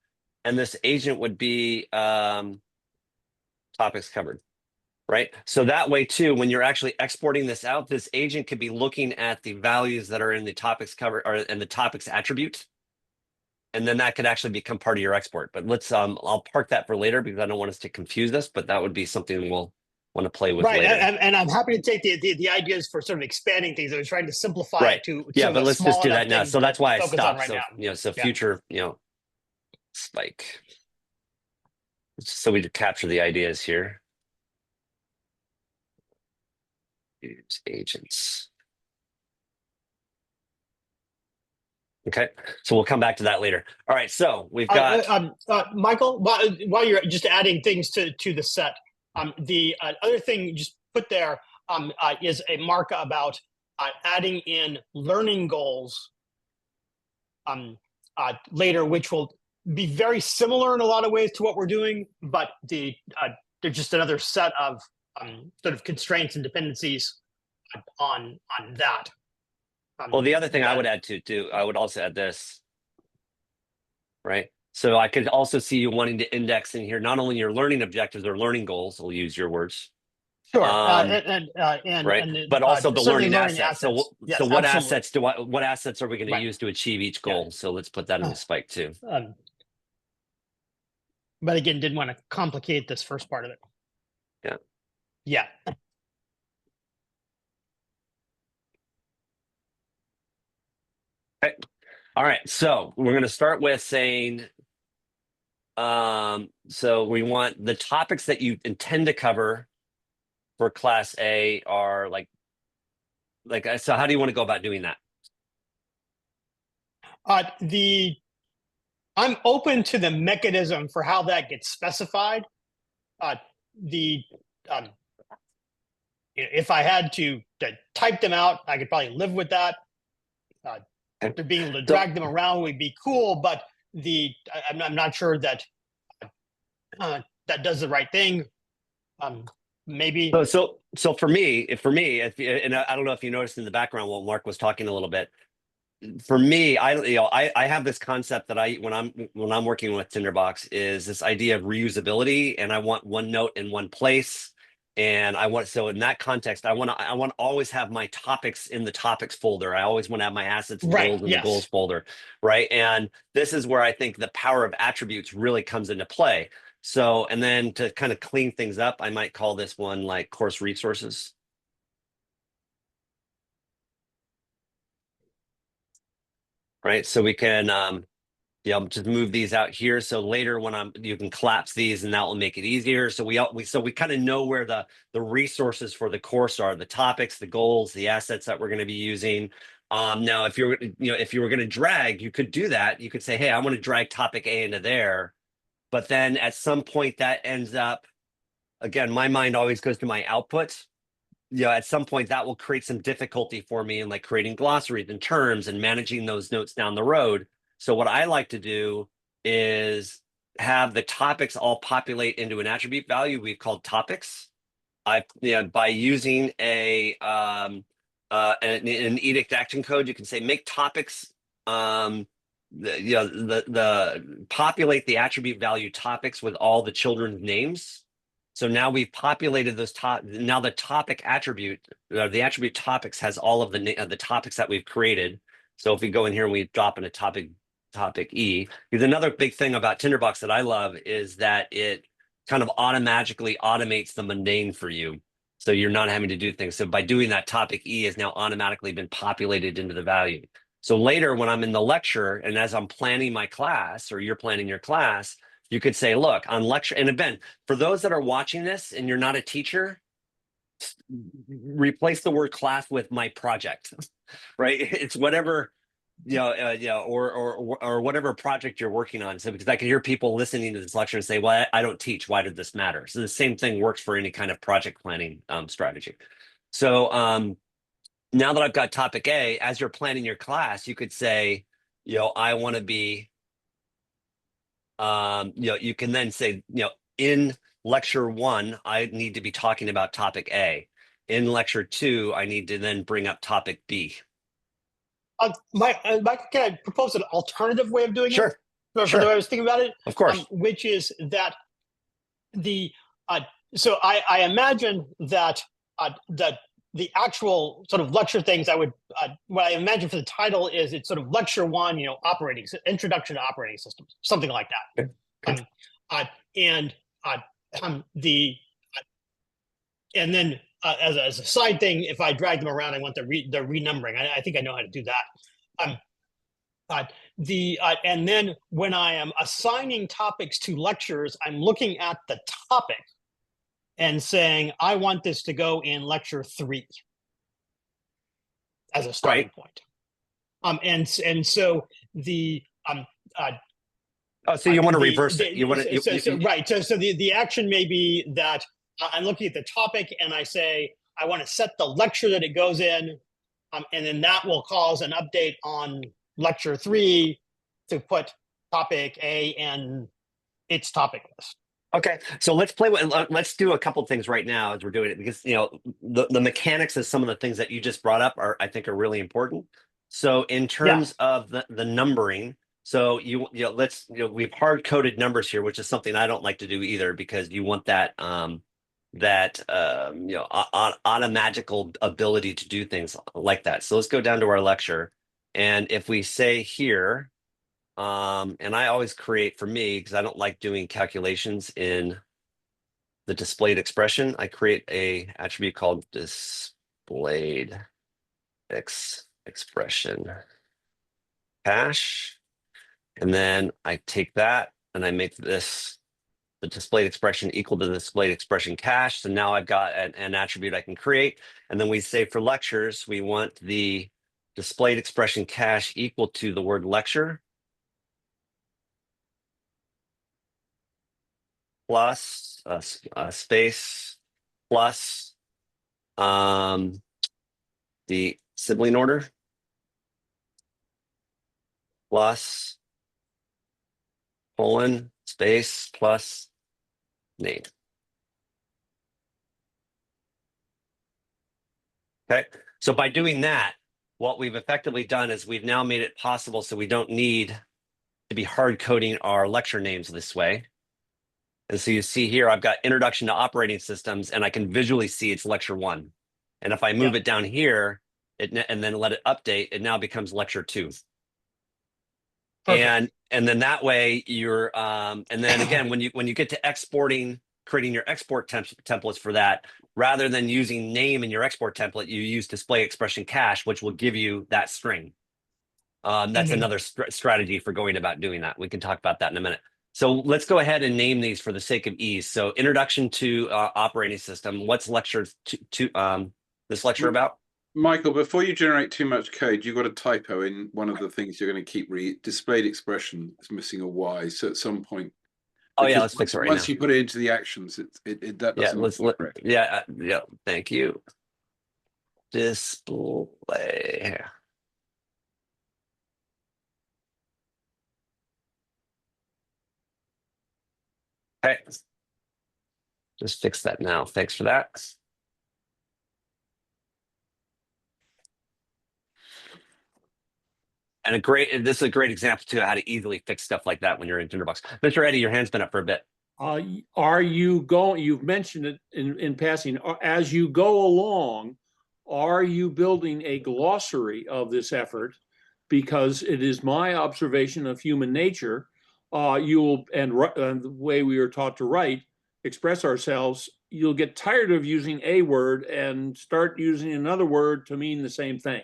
and this agent would be topics covered, right? So that way too, when you're actually exporting this out, this agent could be looking at the values that are in the topics cover or in the topics attribute. And then that could actually become part of your export. But let's I'll park that for later because I don't want us to confuse this, but that would be something we'll want to play with right, later. and I'm happy to take the ideas for sort of expanding things. I was trying to simplify Right. it to Yeah, sort of but a let's just small do enough that now. thing So that's why I focus on stopped. right So now. so Yeah. future, spike. So we could capture the ideas here. Use agents. Okay, so we'll come back to that later. All right, so we've got Michael. While you're just adding things to the set, the other thing you just put there is a mark about adding in learning goals later, which will be very similar in a lot of ways to what we're doing, but they're just another set of sort of constraints and dependencies on that. well, the other thing I would add I would also add this, right? So I could also see you wanting to index in here, not only your learning objectives or learning goals, I'll use your words. Sure, right, but also the certainly learning assets. So Yes, what absolutely. what assets are we going Right. to use to achieve each goal? So let's put that in the spike too. But again, didn't want to complicate this first part of it. Yeah. Okay. All right. So we're going to start with saying, so we want the topics that you intend to cover for class A are like, so how do you want to go about doing that? I'm open to the mechanism for how that gets specified. If I had to type them out, I could probably live with that. Being able to drag them around would be cool, but I'm not sure that that does the right thing. Maybe. So for me, and I don't know if you noticed in the background while Mark was talking a little bit. For me, I have this concept that when I'm working with Tinderbox is this idea of reusability, and I want one note in one place. And so in that context, I want to always have my topics in the topics folder. I always want to have my assets and goals in the goals folder, right? And this is where I think the power of attributes really comes into play. So, and then to kind of clean things up, I might call this one like course resources. Right, so we can just move these out here. So later when you can collapse these and that will make it easier. So we kind of know where the resources for the course are, the topics, the goals, the assets that we're going to be using. Now, if you were going to drag, you could do that. You could say, hey, I want to drag topic A into there. but then at some point that ends up, again, my mind always goes to my output. At some point that will create some difficulty for me in like creating glossaries and terms and managing those notes down the road. So what I like to do is have the topics all populate into an attribute value we've called topics. By using an edict action code, you can say make topics the populate the attribute value topics with all the children's names. So now we've populated those now the topic attribute, the attribute topics has all of the topics that we've created. So if we go in here and we drop in a topic E, because another big thing about Tinderbox that I love is that it kind of automatically automates the mundane for you. So you're not having to do things. So by doing that, topic E has now automatically been populated into the value. So later when I'm in the lecture and as I'm planning my class or you're planning your class, you could say, look, on lecture, and Ben, for those that are watching this and you're not a teacher, replace the word class with my project, right? It's whatever, or whatever project you're working on. So because I can hear people listening to this lecture and say, well, I don't teach. Why did this matter? So the same thing works for any kind of project planning strategy. So now that I've got topic A, as you're planning your class, you could say, I want to be, you can then say, in lecture 1, I need to be talking about topic A. In lecture 2, I need to then bring up topic B. Mike, can I propose an alternative way of doing Sure. it? For Sure. the way I was thinking about it? Of course. Which is that so I imagine that the actual sort of lecture things what I imagine for the title is it's sort of lecture 1, introduction to operating systems, something like that. Okay. And then as a side thing, if I drag them around, I want the renumbering. I think I know how to do that. And then when I am assigning topics to lectures, I'm looking at the topic and saying, I want this to go in lecture 3 as a starting point. And so the so you want to reverse it. You want to right. So the action may be that I'm looking at the topic and I say I want to set the lecture that it goes in, and then that will cause an update on lecture 3 to put topic A in its topic list. Okay, so let's let's do a couple things right now as we're doing it, because the mechanics of some of the things that you just brought up I think are really important. So in terms of the numbering, so we've hard coded numbers here, which is something I don't like to do either, because you want that automagical ability to do things like that. So let's go down to our lecture, and if we say here. And I always create, for me, because I don't like doing calculations in the displayed expression, I create a attribute called displayed expression hash. And then I take that and I make the displayed expression equal to the displayed expression cache. So now I've got an attribute I can create. And then we say for lectures, we want the displayed expression cache equal to the word lecture plus space plus the sibling order plus colon space plus name. Okay, so by doing that, what we've effectively done is we've now made it possible so we don't need to be hard coding our lecture names this way. And so you see here, I've got introduction to operating systems, and I can visually see it's lecture 1. And if I move it down here and then let it update, it now becomes lecture 2. Perfect. And then that way you're, and then again, when you get to exporting, creating your export templates for that, rather than using name in your export template, you use display expression cache, which will give you that string. That's another strategy for going about doing that. We can talk about that in a minute. So let's go ahead and name these for the sake of ease. So introduction to operating system. What's lecture this lecture about? Michael, before you generate too much code, you've got a typo in one of the things you're going to keep displayed expression is missing a Y. So at some point, Oh yeah, Because let's fix it right once now. you put it into the actions, that Yeah, doesn't correct. yeah. Thank you. Display. Okay. Just fix that now. Thanks for that. And this is a great example too, how to easily fix stuff like that when you're in Tinderbox. Mr. Eddie, your hand's been up for a bit. Are you going, you've mentioned it in passing, as you go along, are you building a glossary of this effort? Because it is my observation of human nature, and the way we are taught to write, express ourselves, you'll get tired of using a word and start using another word to mean the same thing.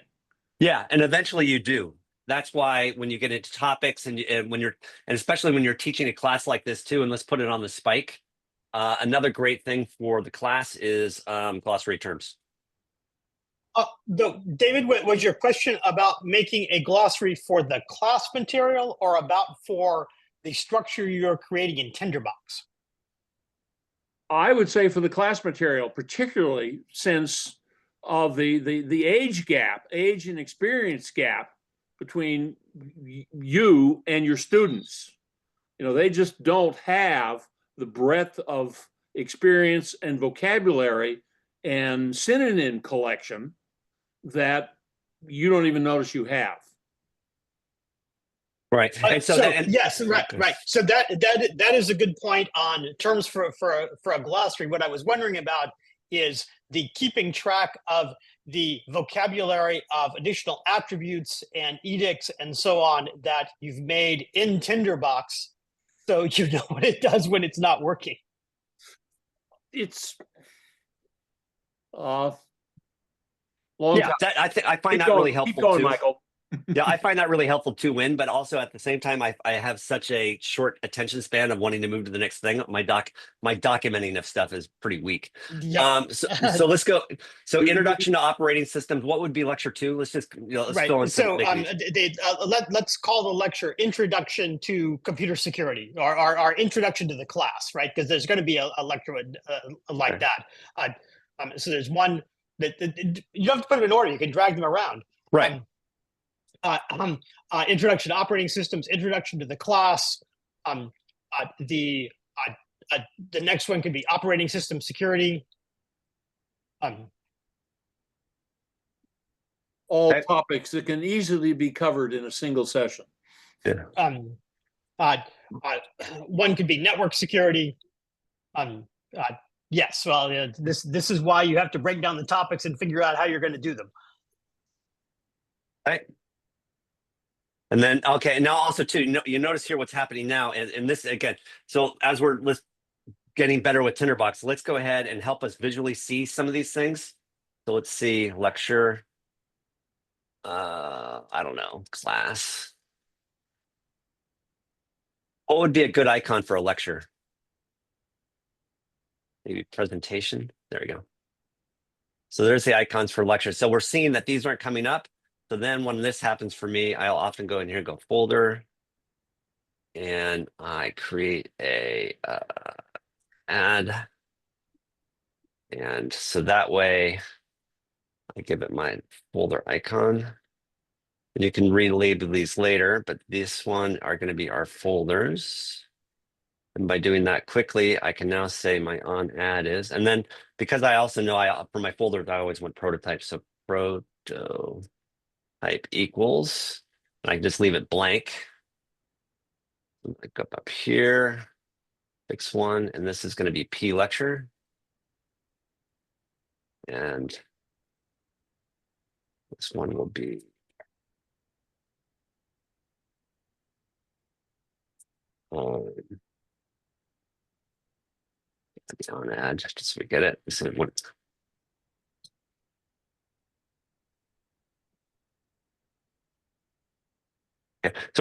Yeah, and eventually you do. That's why when you get into topics and especially when you're teaching a class like this too, and let's put it on the spike. Another great thing for the class is glossary terms. David, was your question about making a glossary for the class material or about for the structure you're creating in Tinderbox? I would say for the class material, particularly since of the age and experience gap between you and your students. You know, they just don't have the breadth of experience and vocabulary and synonym collection that you don't even notice you have. Right. And yes, right. So that is a good point on terms for a glossary. What I was wondering about is the keeping track of the vocabulary of additional attributes and edicts and so on that you've made in Tinderbox, so you know what it does when it's not working. It's long time. I find that really helpful. Keep going, too. Michael. Yeah, I find that really helpful too, Win, but also at the same time, I have such a short attention span of wanting to move to the next thing. My documenting of stuff is pretty weak. Yeah. So let's go. So introduction to operating systems. What would be lecture 2? Let's just let's right. fill in some. So let's call the lecture Introduction to Computer Security, or our introduction to the class, right? Because there's going to be a lecture like that. So there's one that you don't have to put them in order. You can drag them around. Right. Introduction to operating systems, introduction to the class. The next one could be operating system security. All topics that can easily be covered in a single session. Yeah. One could be network security. Yes, well, this is why you have to break down the topics and figure out how you're going to do them. Right. And then, okay, now also too, you notice here what's happening now, and this again. So as we're getting better with Tinderbox, let's go ahead and help us visually see some of these things. So let's see lecture. I don't know, class. What would be a good icon for a lecture? Maybe presentation. There we go. So there's the icons for lectures. So we're seeing that these aren't coming up. So then when this happens for me, I'll often go in here and go folder. And I create a add. And so that way I give it my folder icon. And you can relabel these later, but this one are going to be our folders. And by doing that quickly, I can now say my OnAdd is. And then because I also know for my folders, I always want prototype. So prototype equals, and I can just leave it blank. Look up here, fix one, and this is going to be P lecture. And this one will be OnAdd, just so we get it. So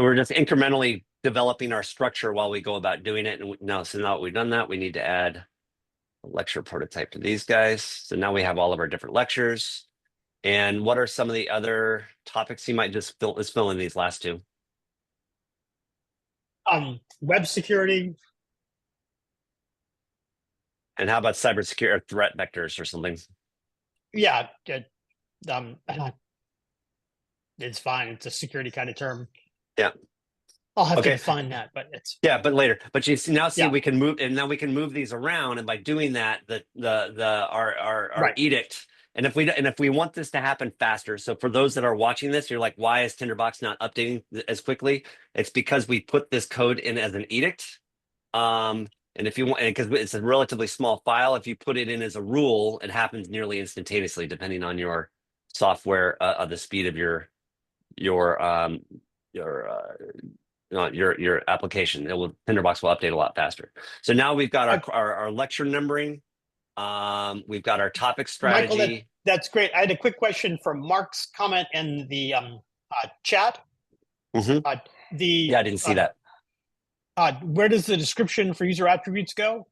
we're just incrementally developing our structure while we go about doing it. And now that we've done that, we need to add a lecture prototype to these guys. So now we have all of our different lectures. And what are some of the other topics you might just fill in these last two? Web security. And how about cybersecurity or threat vectors or something? Yeah, it's fine. It's a security kind of term. Yeah. I'll have to Okay. define that, but it's Yeah, but later. But you see, now see Yeah. we can move, and now we can move these around, and by doing that, our Right. edict. And if we want this to happen faster, so for those that are watching this, you're like, why is Tinderbox not updating as quickly? It's because we put this code in as an edict. And if you want, because it's a relatively small file, if you put it in as a rule, it happens nearly instantaneously, depending on your software, the speed of your application. Tinderbox will update a lot faster. So now we've got our lecture numbering. We've got our topic strategy. Michael, that's great. I had a quick question from Mark's comment in the chat. Mhm. Yeah, I didn't see that. Where does the description for user attributes go?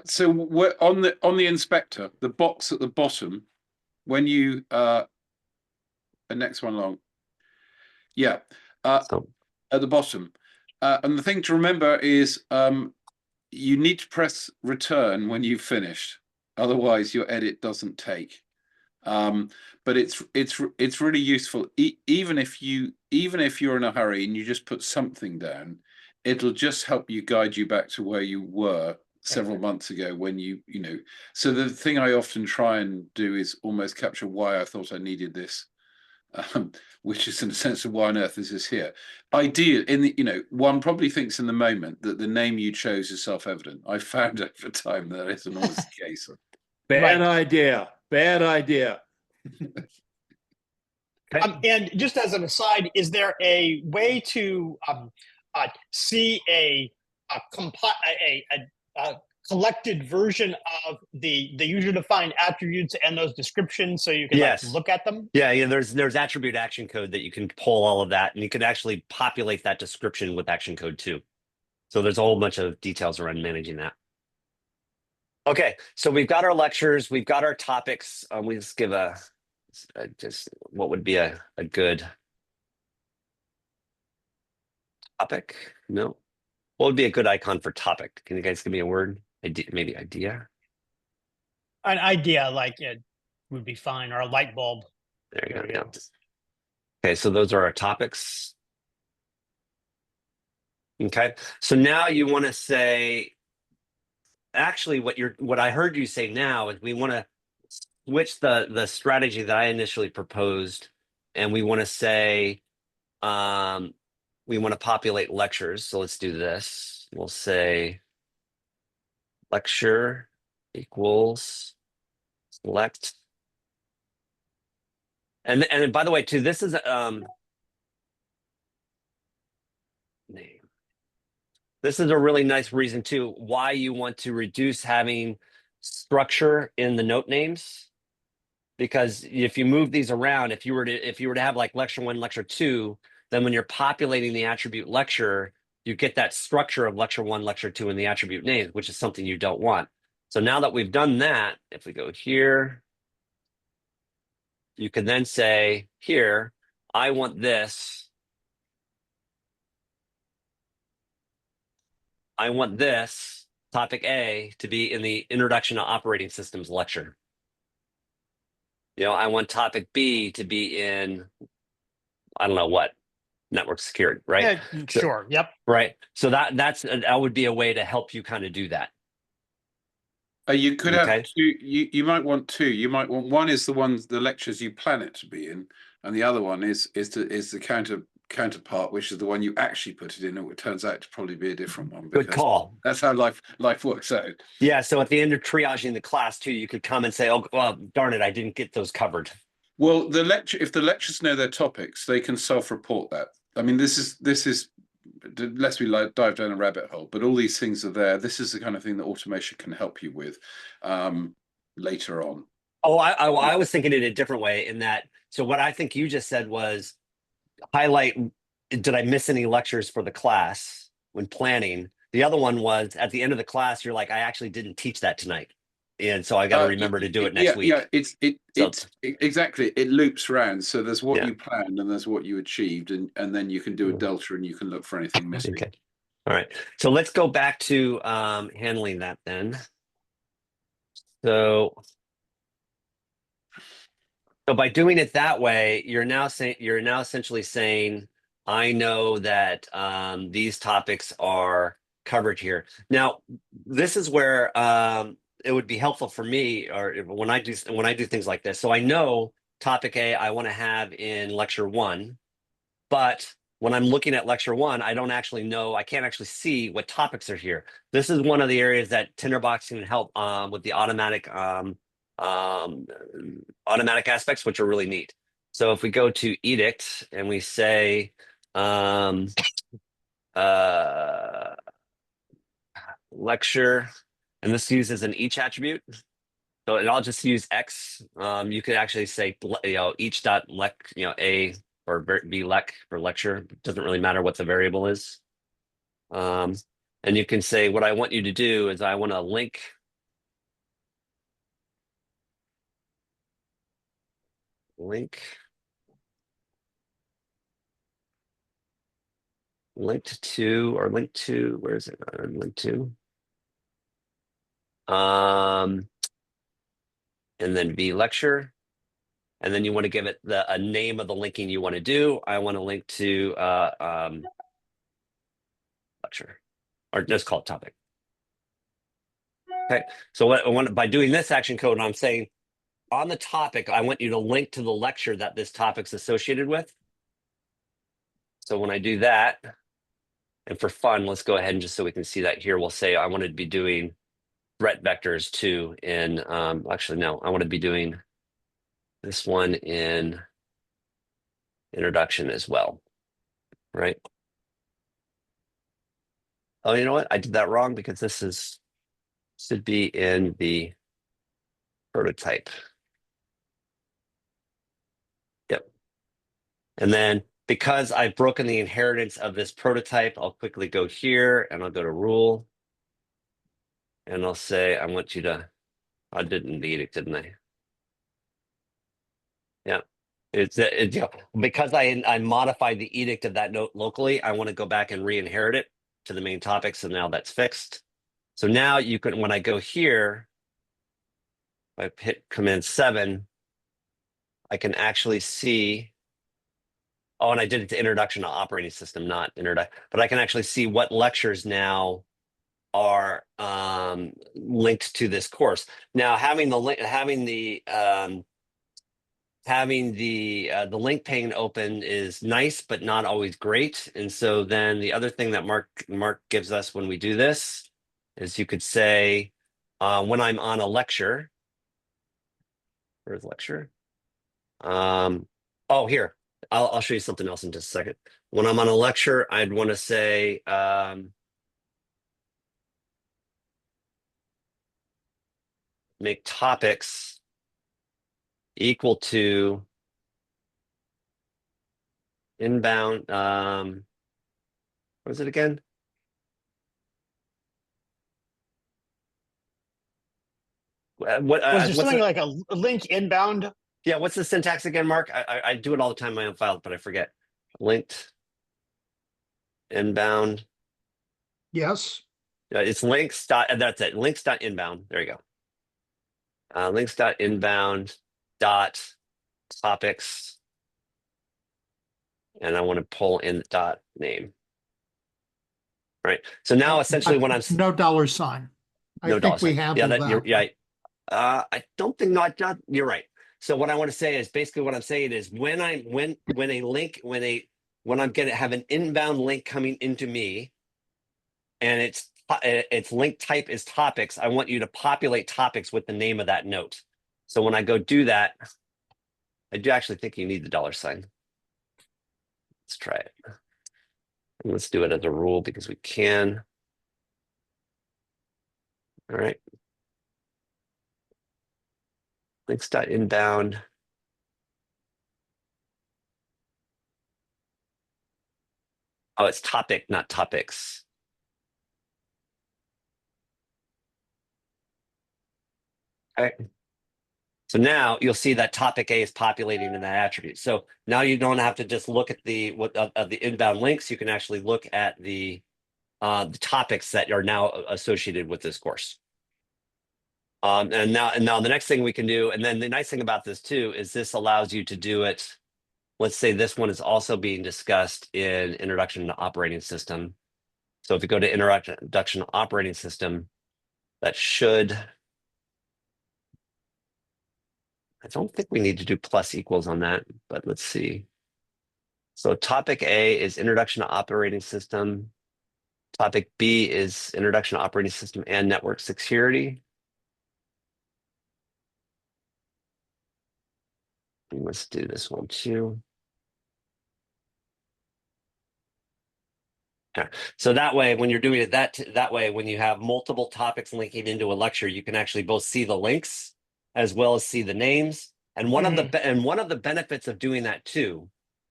So we're on the inspector, the box at the bottom, when you the next one along. Yeah. So At the bottom. And the thing to remember is you need to press return when you've finished. Otherwise, your edit doesn't take. But it's really useful. Even if you're in a hurry and you just put something down, it'll just help you guide you back to where you were several months ago when you know. So the thing I often try and do is almost capture why I thought I needed this. Which is in a sense of why on earth is this here. Ideal in the, one probably thinks in the moment that the name you chose is self-evident. I found over time that isn't always the case. Bad idea. Bad idea. And just as an aside, is there a way to see a collected version of the user-defined attributes and those descriptions so you can look at them? Yeah, there's attribute action code that you can pull all of that, and you can actually populate that description with action code too. So there's a whole bunch of details around managing that. Okay, so we've got our lectures, we've got our topics. We just give just what would be a good topic? No, what would be a good icon for topic? Can you guys give me a word? Maybe idea. An idea like it would be fine, or a light bulb. There you go. Yeah. Okay, so those are our topics. Okay, so now you want to say, actually, what I heard you say now is we want to switch the strategy that I initially proposed, and we want to say, we want to populate lectures. So let's do this. We'll say lecture equals select. And by the way, too, this is name. This is a really nice reason too why you want to reduce having structure in the note names, because if you move these around, if you were to have like lecture 1, lecture 2, then when you're populating the attribute lecture, you get that structure of lecture 1, lecture 2 in the attribute names, which is something you don't want. So now that we've done that, if we go here, you can then say here, I want this. I want this topic A to be in the Introduction to Operating Systems lecture. I want topic B to be in, I don't know what, network security, right? Yeah, sure. Yep. Right. So that would be a way to help you kind of do that. You could have two. You might want two. You might want one is the lectures you plan it to be in, and the other one is the counterpart, which is the one you actually put it in. It turns out to probably be a different one. Good call. That's how life works out. Yeah. So at the end of triaging the class too, you could come and say, "Oh, well, darn it, I didn't get those covered." Well, if the lecturers know their topics, they can self-report that. I mean, this is. Lest we dive down a rabbit hole, but all these things are there. This is the kind of thing that automation can help you with later on. Oh, I was thinking it a different way in that. So what I think you just said was highlight, did I miss any lectures for the class when planning? The other one was at the end of the class, you're like, I actually didn't teach that tonight. And so I got to remember to do it next week. Yeah, it's exactly. It loops around. So there's what you planned and there's what you achieved, and then you can do a delta and you can look for anything missing. Okay. All right. So let's go back to handling that then. So by doing it that way, you're now essentially saying, I know that these topics are covered here. Now, this is where it would be helpful for me, or when I do things like this. So I know topic A I want to have in lecture 1, but when I'm looking at lecture 1, I don't actually know. I can't actually see what topics are here. This is one of the areas that Tinderbox can help with the automatic aspects, which are really neat. So if we go to Edict and we say lecture, and this uses an each attribute. So and I'll just use X. You could actually say, each dot lec, A or B lec for lecture. It doesn't really matter what the variable is. And you can say, what I want you to do is I want to link linked to, where is it? Link to. And then V lecture. And then you want to give it a name of the linking you want to do. I want to link to lecture, or just call it topic. Okay, so by doing this action code, I'm saying on the topic, I want you to link to the lecture that this topic's associated with. So when I do that, and for fun, let's go ahead and just so we can see that here, we'll say I wanted to be doing threat vectors too in, actually, no, I want to be doing this one in introduction as well, right? Oh, you know what? I did that wrong because this should be in the prototype. Yep. And then because I've broken the inheritance of this prototype, I'll quickly go here and I'll go to rule. And I'll say, I want you to, I did in the edict, didn't I? Yeah. Because I modified the edict of that note locally, I want to go back and re-inherit it to the main topic. So now that's fixed. So now you can, when I go here, if I hit Command 7, I can actually see, oh, and I did it to introduction to operating system, not introduction, but I can actually see what lectures now are linked to this course. Now, having the link, having the link pane open is nice, but not always great. And so then the other thing that Mark gives us when we do this is you could say, when I'm on a lecture, where's lecture? Oh, here, I'll show you something else in just a second. When I'm on a lecture, I'd want to say, make topics equal to inbound, what is it again? Was there something like a link inbound? Yeah, what's the syntax again, Mark? I do it all the time in my own file, but I forget. Linked inbound. Yes. It's links dot, and that's it. Links dot inbound. There you go. Links dot inbound dot topics. And I want to pull in the dot name. Right. So now essentially when I'm no $sign. no I think we have that. I don't think not. You're right. So what I want to say is basically what I'm saying is when I'm going to have an inbound link coming into me, and its link type is topics, I want you to populate topics with the name of that note. So when I go do that, I do actually think you need the $sign. Let's try it. And let's do it as a rule because we can. All right. Links.inbound. Oh, it's topic, not topics. Okay. So now you'll see that topic A is populating in that attribute. So now you don't have to just look at the inbound links. You can actually look at the topics that are now associated with this course. And now the next thing we can do, and then the nice thing about this too, is this allows you to do it. Let's say this one is also being discussed in Introduction to Operating System. So if you go to Introduction to Operating System, that should, I don't think we need to do plus equals on that, but let's see. So topic A is Introduction to Operating System. Topic B is Introduction to Operating System and Network Security. Let's do this one too. Yeah. So that way, when you're doing it that way, when you have multiple topics linking into a lecture, you can actually both see the links as well as see the names. And one of the benefits of doing that too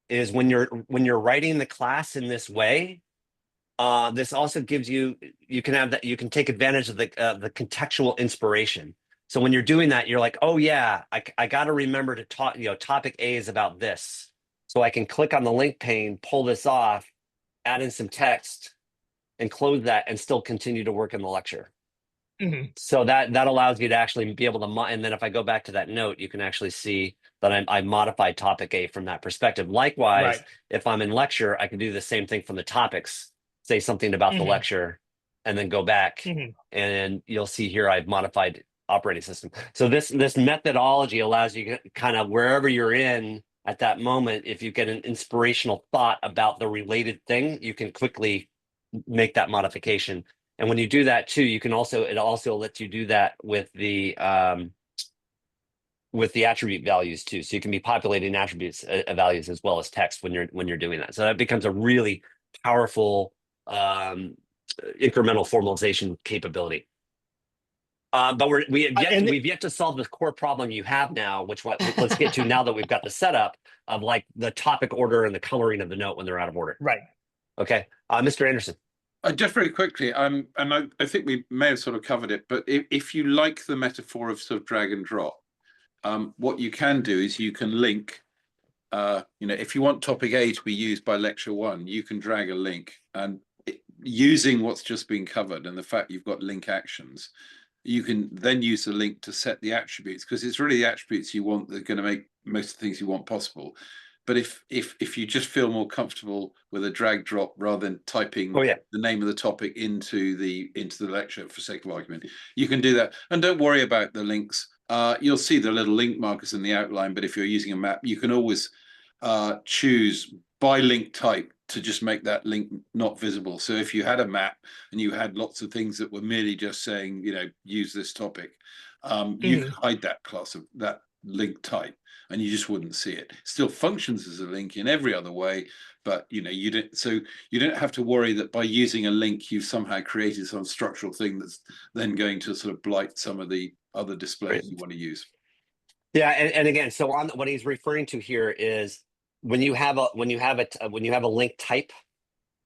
is when you're writing the class in this way, this also gives you can take advantage of the contextual inspiration. So when you're doing that, you're like, oh yeah, I got to remember to talk. Topic A is about this, so I can click on the link pane, pull this off, add in some text, and close that, and still continue to work in the lecture. So that allows you to actually be able to, and then if I go back to that note, you can actually see that I modified topic A from that perspective. Likewise, if I'm in lecture, I can do the same thing from the topics, say something about the lecture, and then go back, and you'll see here I've modified operating system. So this methodology allows you to kind of, wherever you're in at that moment, if you get an inspirational thought about the related thing, you can quickly make that modification. And when you do that too, you can also, it also lets you do that with the attribute values too. So you can be populating attributes values as well as text when you're doing that. So that becomes a really powerful incremental formalization capability. But we've yet to solve the core problem you have now, which let's get to now that we've got the setup of like the topic order and the coloring of the note when they're out of order. Right. Okay, Mr. Anderson. Just very quickly, and I think we may have sort of covered it, but if you like the metaphor of sort of drag and drop, what you can do is you can link, if you want topic A to be used by lecture 1, you can drag a link, and using what's just been covered and the fact you've got link actions, you can then use the link to set the attributes, because it's really the attributes you want that are going to make most of the things you want possible. But if you just feel more comfortable with a drag drop rather than typing the name of the topic into the lecture for sake of argument, you can do that. And don't worry about the links. You'll see the little link markers in the outline, but if you're using a map, you can always choose by link type to just make that link not visible. So if you had a map and you had lots of things that were merely just saying, use this topic, you could hide that class of that link type, and you just wouldn't see it. Still functions as a link in every other way, but you don't have to worry that by using a link you've somehow created some structural thing that's then going to sort of blight some of the other displays you want to use. Yeah, and again, so what he's referring to here is when you have a link type,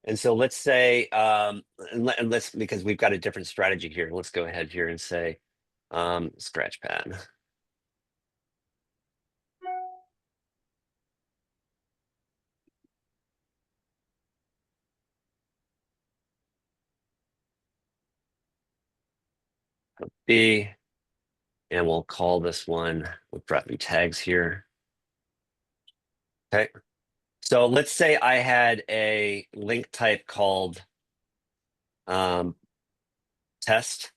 and so let's say because we've got a different strategy here. Let's go ahead here and say Scratchpad. B, and we'll call this one, we'll drop new tags here. Okay, so let's say I had a link type called test,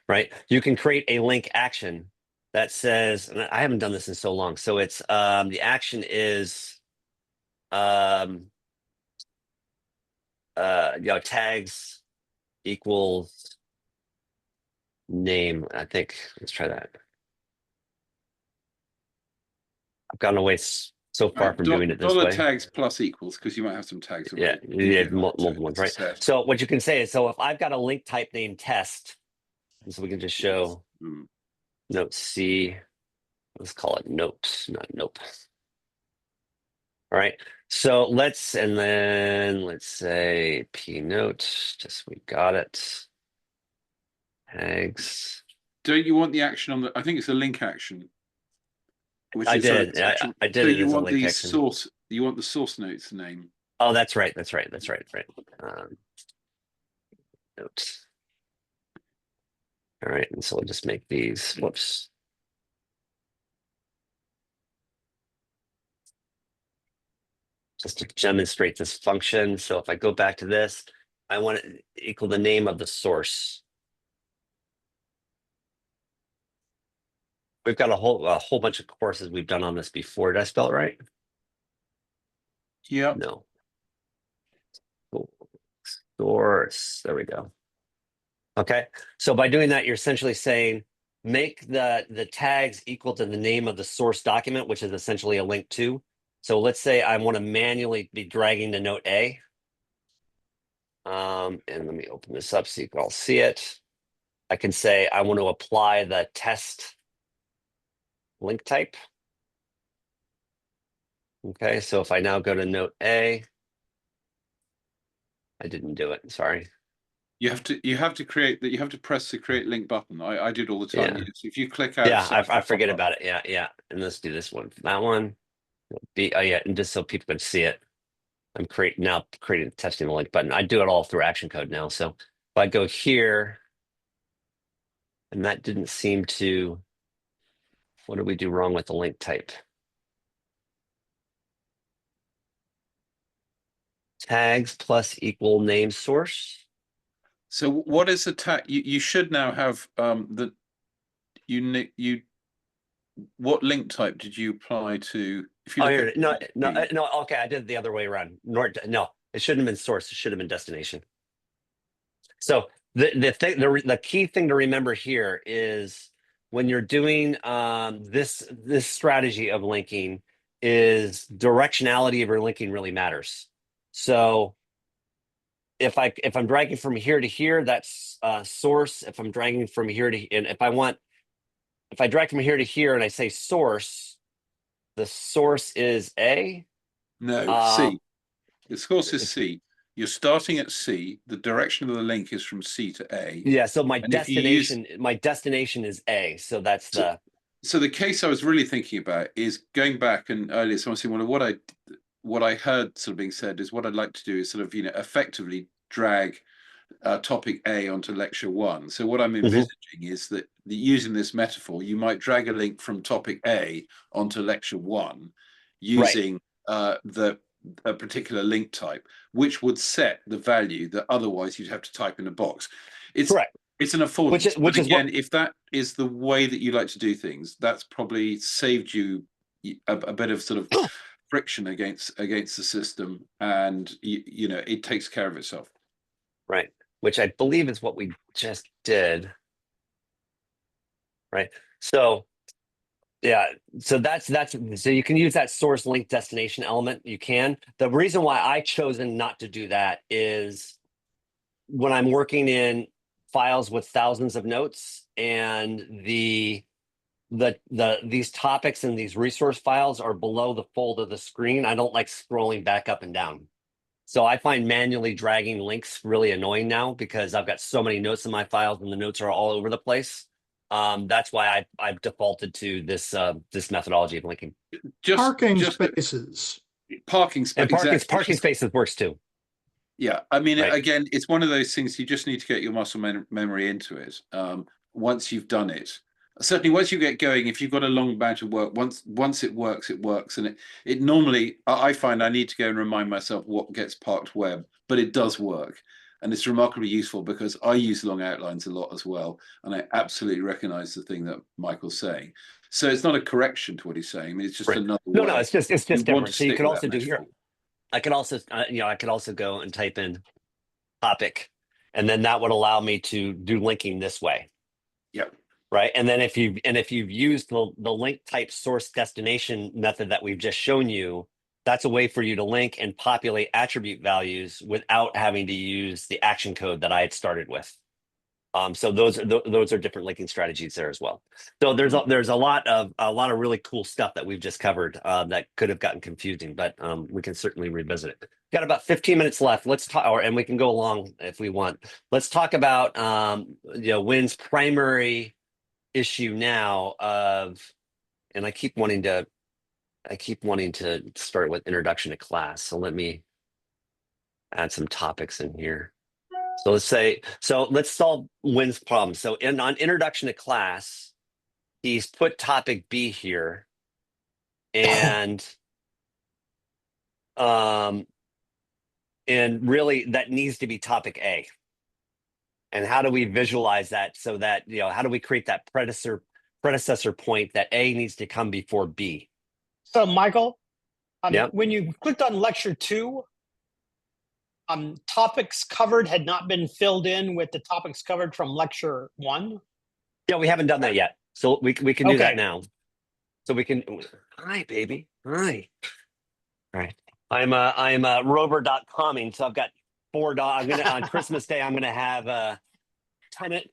right? You can create a link action that says, and I haven't done this in so long, so it's the action is tags equals name. I think let's try that. I've gotten away so far from doing it this way. Tags plus equals, because you might have some tags. Yeah, you have multiple ones, right? So what you can say is, so if I've got a link type named test, and so we can just show note C. Let's call it note, not nope. All right. So let's say P note, just we got it. Tags. Don't you want the action on the, I think it's a link action. I did. I did. So it you as want a link the action. source, you want the source note's name. Oh, that's right. Note. All right, and so we'll just make these, whoops. Just to demonstrate this function. So if I go back to this, I want it to equal the name of the source. We've got a whole bunch of courses we've done on this before. Did I spell it right? Yeah. No. Source. There we go. Okay. So by doing that, you're essentially saying make the tags equal to the name of the source document, which is essentially a link to. So let's say I want to manually be dragging the note A. And let me open this up so you can all see it. I can say I want to apply the test link type. Okay, so if I now go to note A, I didn't do it, sorry. You have to create that. You have to press the create link button. I did all the time. Yeah. If you click out, Yeah, I forget about it. Yeah. And let's do this one. That one. Oh yeah, and just so people can see it. I'm creating testing the link button. I do it all through action code now. So if I go here, and that didn't seem to, what did we do wrong with the link type? Tags plus equal name source. So what is the tag? You should now have the what link type did you apply to? If you Oh, look here, at no. Okay, I did it the other way around. No, it shouldn't have been source. It should have been destination. So the key thing to remember here is when you're doing this strategy of linking is directionality of your linking really matters. So if I'm dragging from here to here, that's source. If I'm dragging from here to, and if I drag from here to here and I say source, the source is A. No, C. The source is C. You're starting at C. The direction of the link is from C to A. Yeah. So my And if you use- destination is A. So that's So the case I was really thinking about is going back, and earlier someone said, well, what I heard sort of being said is what I'd like to do is sort of, effectively drag topic A onto lecture 1. So what I'm envisaging is that using this metaphor, you might drag a link from topic A onto lecture 1 using a particular link type, which would set the value that otherwise you'd have to type in a box. It's correct. It's an affordance. Which is again, if that is the way that you like to do things, that's probably saved you a bit of sort of friction against the system, and it takes care of itself. Right. Which I believe is what we just did. Right. So yeah, so so you can use that source link destination element. You can. The reason why I chosen not to do that is when I'm working in files with thousands of notes and these topics and these resource files are below the fold of the screen, I don't like scrolling back up and down. So I find manually dragging links really annoying now because I've got so many notes in my files and the notes are all over the place. That's why I've defaulted to this methodology of linking. Parking spaces. Parking spaces. And parking spaces works too. Yeah, I mean, again, it's one of those things you just need to get your muscle memory into it. Once you've done it, certainly once you get going, if you've got a long bout of work, once it works, and it normally, I find I need to go and remind myself what gets parked where, but it does work. And it's remarkably useful because I use long outlines a lot as well. And I absolutely recognize the thing that Michael's saying. So it's not a correction to what he's saying. I mean, it's just another way. No, it's just different. So you can also do here. I could also go and type in topic, and then that would allow me to do linking this way. Yep. Right. And then if you've used the link type source destination method that we've just shown you, that's a way for you to link and populate attribute values without having to use the action code that I had started with. So those are different linking strategies there as well. So there's a lot of really cool stuff that we've just covered that could have gotten confusing, but we can certainly revisit it. Got about 15 minutes left. Let's talk, and we can go along if we want. Let's talk about Wynn's primary issue now and I keep wanting to start with introduction to class. So let me add some topics in here. So let's solve Wynn's problem. So on introduction to class, he's put topic B here, and really that needs to be topic A. And how do we visualize that so that, how do we create that predecessor point that A needs to come before B? So Michael, Yep. when you clicked on lecture 2, topics covered had not been filled in with the topics covered from lecture 1. Yeah, we haven't done that yet. So we can do that Okay. now. So we can, hi, baby. Hi. All right. I'm rover.comming. So I've got 4 dogs. On Christmas Day, I'm going to have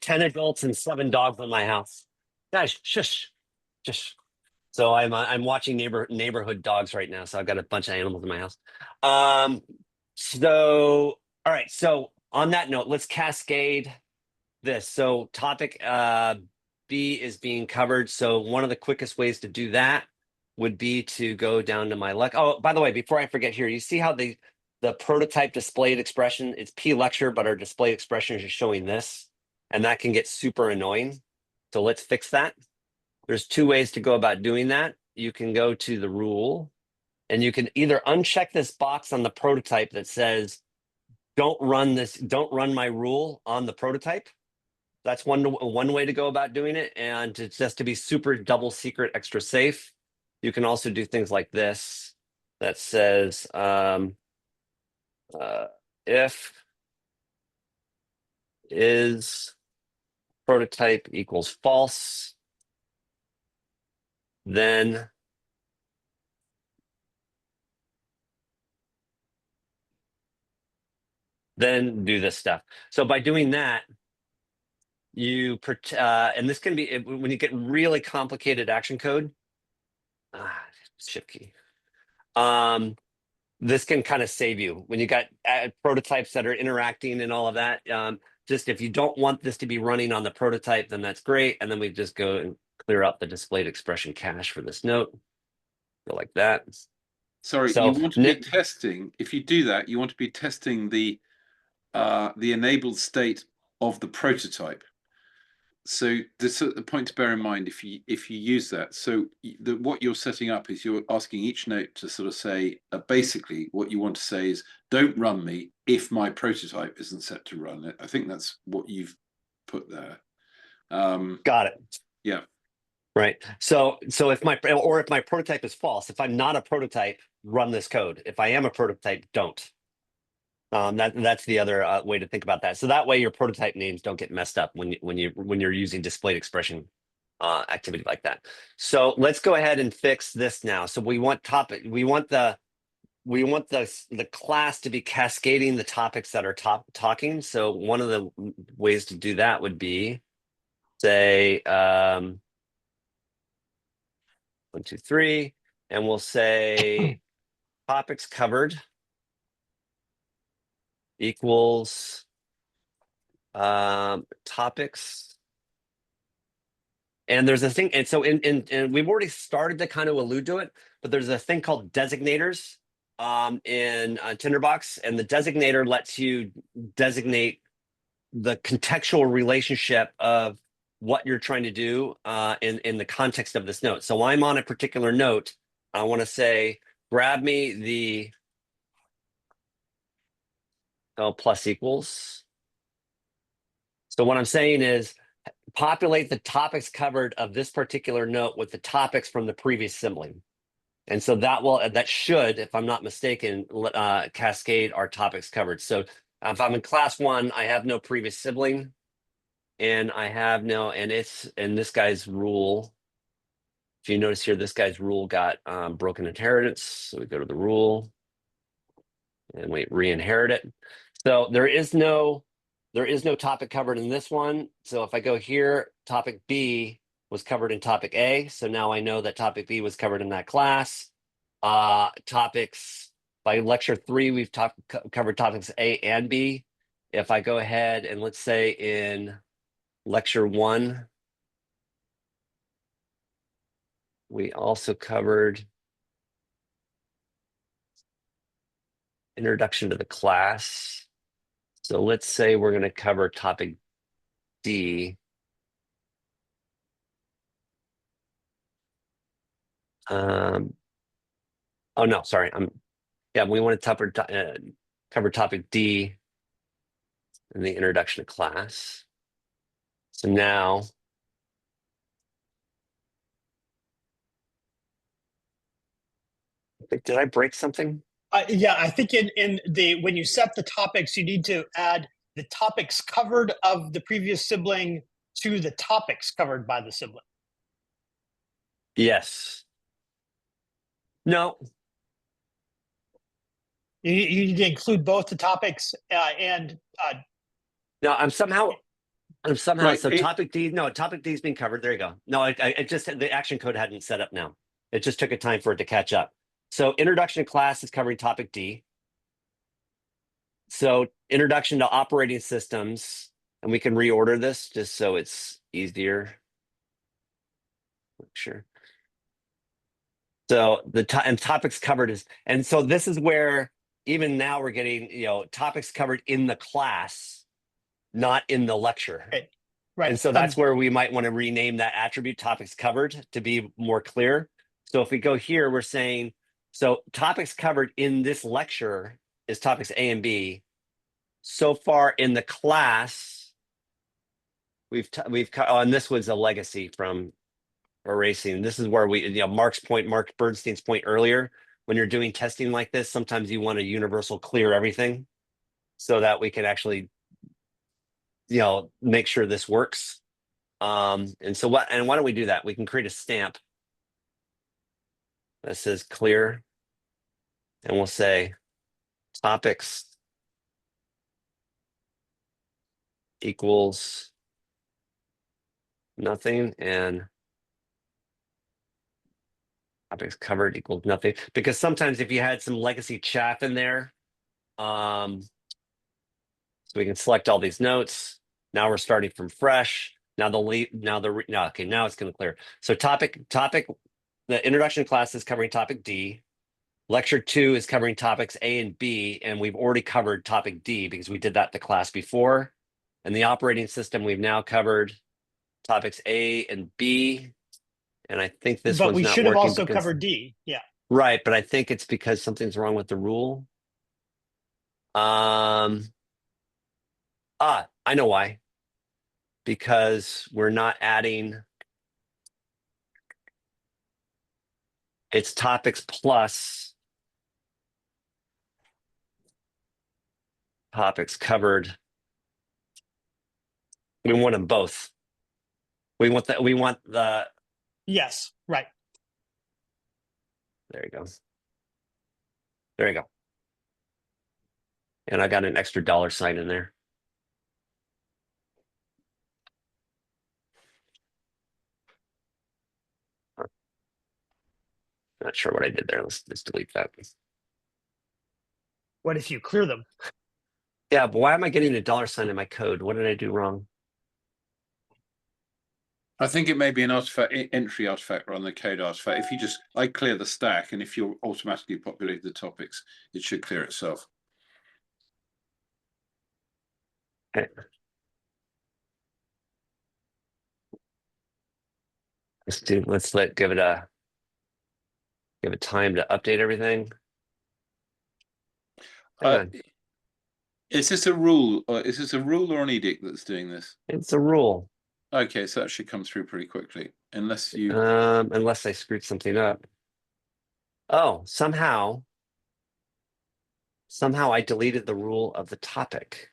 10 adults and 7 dogs in my house. Guys, shush. So I'm watching neighborhood dogs right now. So I've got a bunch of animals in my house. So, all right. So on that note, let's cascade this. So topic B is being covered. So one of the quickest ways to do that would be to go down to my Oh, by the way, before I forget here, you see how the prototype displayed expression, it's P lecture, but our display expression is just showing this, and that can get super annoying. So let's fix that. There's 2 ways to go about doing that. You can go to the rule, and you can either uncheck this box on the prototype that says, don't run my rule on the prototype. That's one way to go about doing it. And it's just to be super double secret, extra safe. You can also do things like this that says, if is prototype equals false, then do this stuff. So by doing that, and this can be when you get really complicated action code. Shift key. This can kind of save you when you got prototypes that are interacting and all of that. Just if you don't want this to be running on the prototype, then that's great. And then we just go and clear out the displayed expression cache for this note. Go like that. Sorry, So, you want to be testing. If you do that, you want to be testing the enabled state of the prototype. So this is a point to bear in mind if you use that. So what you're setting up is you're asking each note to sort of say, basically what you want to say is, don't run me if my prototype isn't set to run it. I think that's what you've put there. Got it. Yeah. Right. So if my prototype is false, if I'm not a prototype, run this code. If I am a prototype, don't. That's the other way to think about that. So that way your prototype names don't get messed up when you're using displayed expression activity like that. So let's go ahead and fix this now. So we want the class to be cascading the topics that are talking. So one of the ways to do that would be say 1, 2, 3, and we'll say topics covered equals topics. And there's a thing, and so and we've already started to kind of allude to it, but there's a thing called designators in Tinderbox, and the designator lets you designate the contextual relationship of what you're trying to do in the context of this note. So I'm on a particular note. I want to say, grab me the plus equals. So what I'm saying is populate the topics covered of this particular note with the topics from the previous sibling. And so that should, if I'm not mistaken, cascade our topics covered. So if I'm in class 1, I have no previous sibling, and I have no, and this guy's rule. If you notice here, this guy's rule got broken inheritance. So we go to the rule and we re-inherit it. So there is no topic covered in this one. So if I go here, topic B was covered in topic A. So now I know that topic B was covered in that class. Topics by lecture 3, we've covered topics A and B. If I go ahead and let's say in lecture 1, we also covered introduction to the class. So let's say we're going to cover topic D. Oh no, sorry. Yeah, we want to cover topic D in the introduction to class. So now did I break something? Yeah, I think in the when you set the topics, you need to add the topics covered of the previous sibling to the topics covered by the sibling. Yes. No. You need to include both the topics and No, I'm somehow Right, so topic D. No, topic D has been covered. There you go. No, I just the action code hadn't set up now. It just took a time for it to catch up. So introduction to class is covering topic D. So introduction to operating systems, and we can reorder this just so it's easier. Sure. So and topics covered is, and so this is where even now we're getting, topics covered in the class, not in the lecture. Right. And so that's where we might want to rename that attribute topics covered to be more clear. So if we go here, we're saying, so topics covered in this lecture is topics A and B. So far in the class, and this was a legacy from erasing. This is where Mark Bernstein's point earlier, when you're doing testing like this, sometimes you want a universal clear everything so that we can actually, make sure this works. And why don't we do that? We can create a stamp that says clear, and we'll say topics equals nothing, and topics covered equals nothing. Because sometimes if you had some legacy chaff in there, so we can select all these notes. Now we're starting from fresh. Now okay, now it's going to clear. So topic, the introduction class is covering topic D. Lecture 2 is covering topics A and B, and we've already covered topic D because we did that the class before. And the operating system, we've now covered topics A and B. And I think this one's not working. But we should have also covered D. Yeah. Right, but I think it's because something's wrong with the rule. I know why. Because we're not adding. It's topics plus topics covered. We want them both. We want the. Yes, right. There you go. There you go. And I got an extra $sign in there. Not sure what I did there. Let's delete that. What if you clear them? Yeah, but why am I getting a $sign in my code? What did I do wrong? I think it may be an artifact, entry artifact rather than a code artifact. If you I clear the stack, and if you automatically populate the topics, it should clear itself. Okay. Give it time to update everything. Is this a rule, or is this a rule or an edict that's doing this? It's a rule. Okay, so that should come through pretty quickly, unless you. Unless I screwed something up. Oh, somehow I deleted the rule of the topic.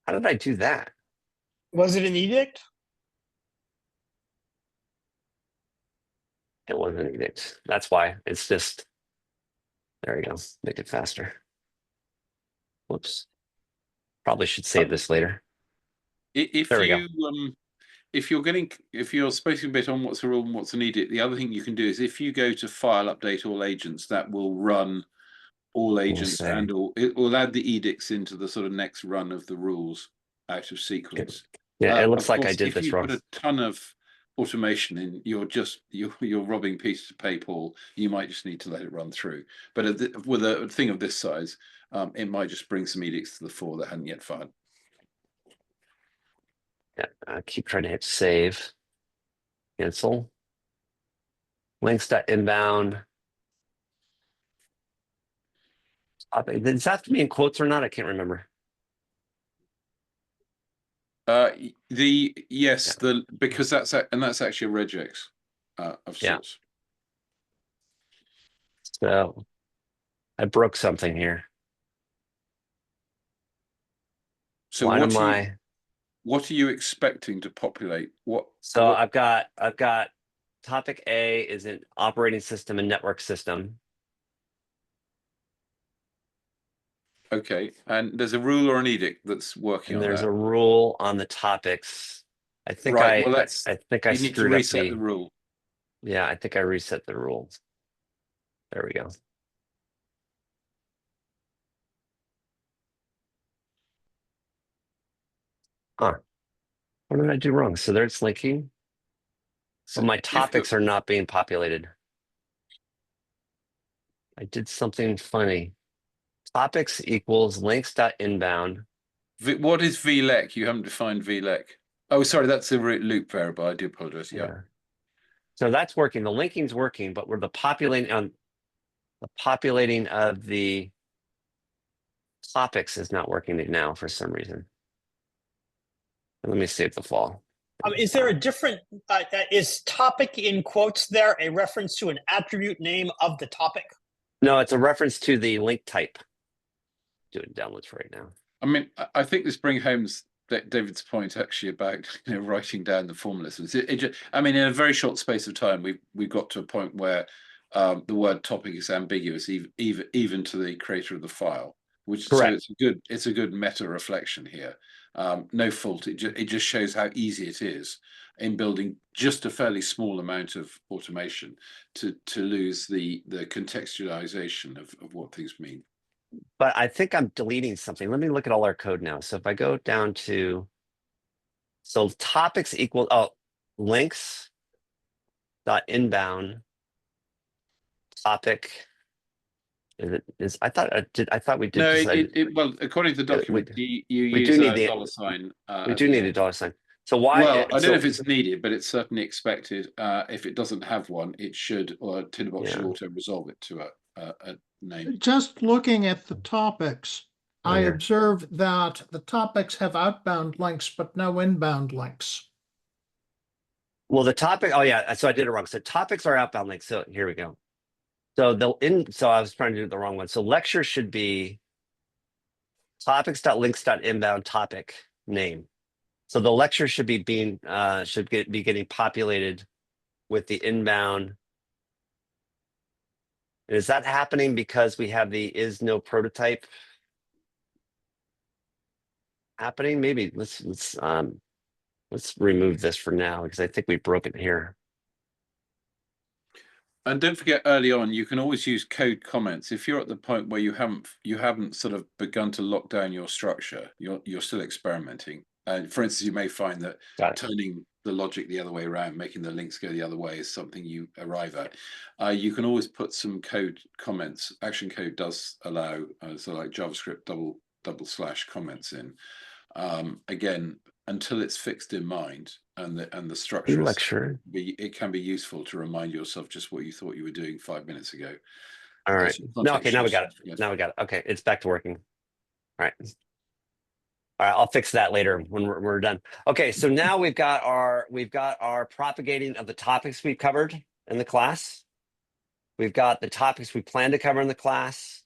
How did I do that? Was it an edict? It wasn't an edict. That's why. It's just. There we go. Make it faster. Whoops. Probably should save this later. If you're spacing a bit on what's a rule and what's an edict, the other thing you can do is if you go to file update all agents, that will run all agents and it will add the edicts into the sort of next run of the rules out of sequence. Yeah, it looks like I did this wrong. If you put a ton of automation in, you're robbing Peter to pay Paul. You might just need to let it run through. But with a thing of this size, it might just bring some edicts to the fore that hadn't yet fired. Yeah, I keep trying to hit save. Cancel. Links.inbound. Does that have to be in quotes or not? I can't remember. Yes, because that's actually a regex of Yeah. sorts. So I broke something here. So Why what am are you, I? what are you expecting to populate? So what- I've got topic A is an operating system and network system. Okay, and there's a rule or an edict that's working And on there's that. a rule on the topics. I think Right, well, I think I you need to screwed up reset the rule. Yeah, I think I reset the rules. There we go. Huh. What did I do wrong? So there's linking, So but my if the- topics are not being populated. I did something funny. Topics equals links.inbound. What is VLEC? You haven't defined VLEC. Oh, sorry, that's a loop variable. I do apologize. Yeah. So that's working. The linking's working, but we're the populating of the topics is not working now for some reason. Let me save the fall. Is there a different, is topic in quotes there a reference to an attribute name of the topic? No, it's a reference to the link type. Doing downloads right now. I mean, I think this brings home David's point actually about writing down the formalisms. I mean, in a very short space of time, we've got to a point where the word topic is ambiguous, even to the creator of the file. Which Correct. So it's a good meta reflection here. No fault. It just shows how easy it is in building just a fairly small amount of automation to lose the contextualization of what things mean. But I think I'm deleting something. Let me look at all our code now. So if I go down to, so topics equal, links dot inbound topic. I thought we did. No, well, according to the document, you use need a the $sign. We do need a $sign. So why? Well, I don't know if it's needed, but it's certainly expected. If it doesn't have one, it should, or Tinderbox should auto resolve it to a name. Just looking at the topics, I Yeah. observe that the topics have outbound links, but no inbound links. Well, the topic. Oh yeah. So I did it wrong. So topics are outbound links. So here we go. So So I was trying to do the wrong one. So lecture should be topics.links.inbound topic name. So the lecture should be be getting populated with the inbound. Is that happening because we have the is no prototype happening? Maybe let's remove this for now because I think we broke it here. And don't forget, early on, you can always use code comments. If you're at the point where you haven't sort of begun to lock down your structure, you're still experimenting. For instance, you may find that turning the logic the other way around, making the links go the other way, is something you arrive at. You can always put some code comments. Action code does allow, so like JavaScript double slash comments in. Again, until it's fixed in mind and the structure, it can be useful to remind yourself just what you thought you were doing 5 minutes ago. All right. No, okay, now we got it. Yes. Now we got it. Okay, it's back to working. All right. All right, I'll fix that later when we're done. Okay, so now we've got our propagating of the topics we've covered in the class. We've got the topics we plan to cover in the class.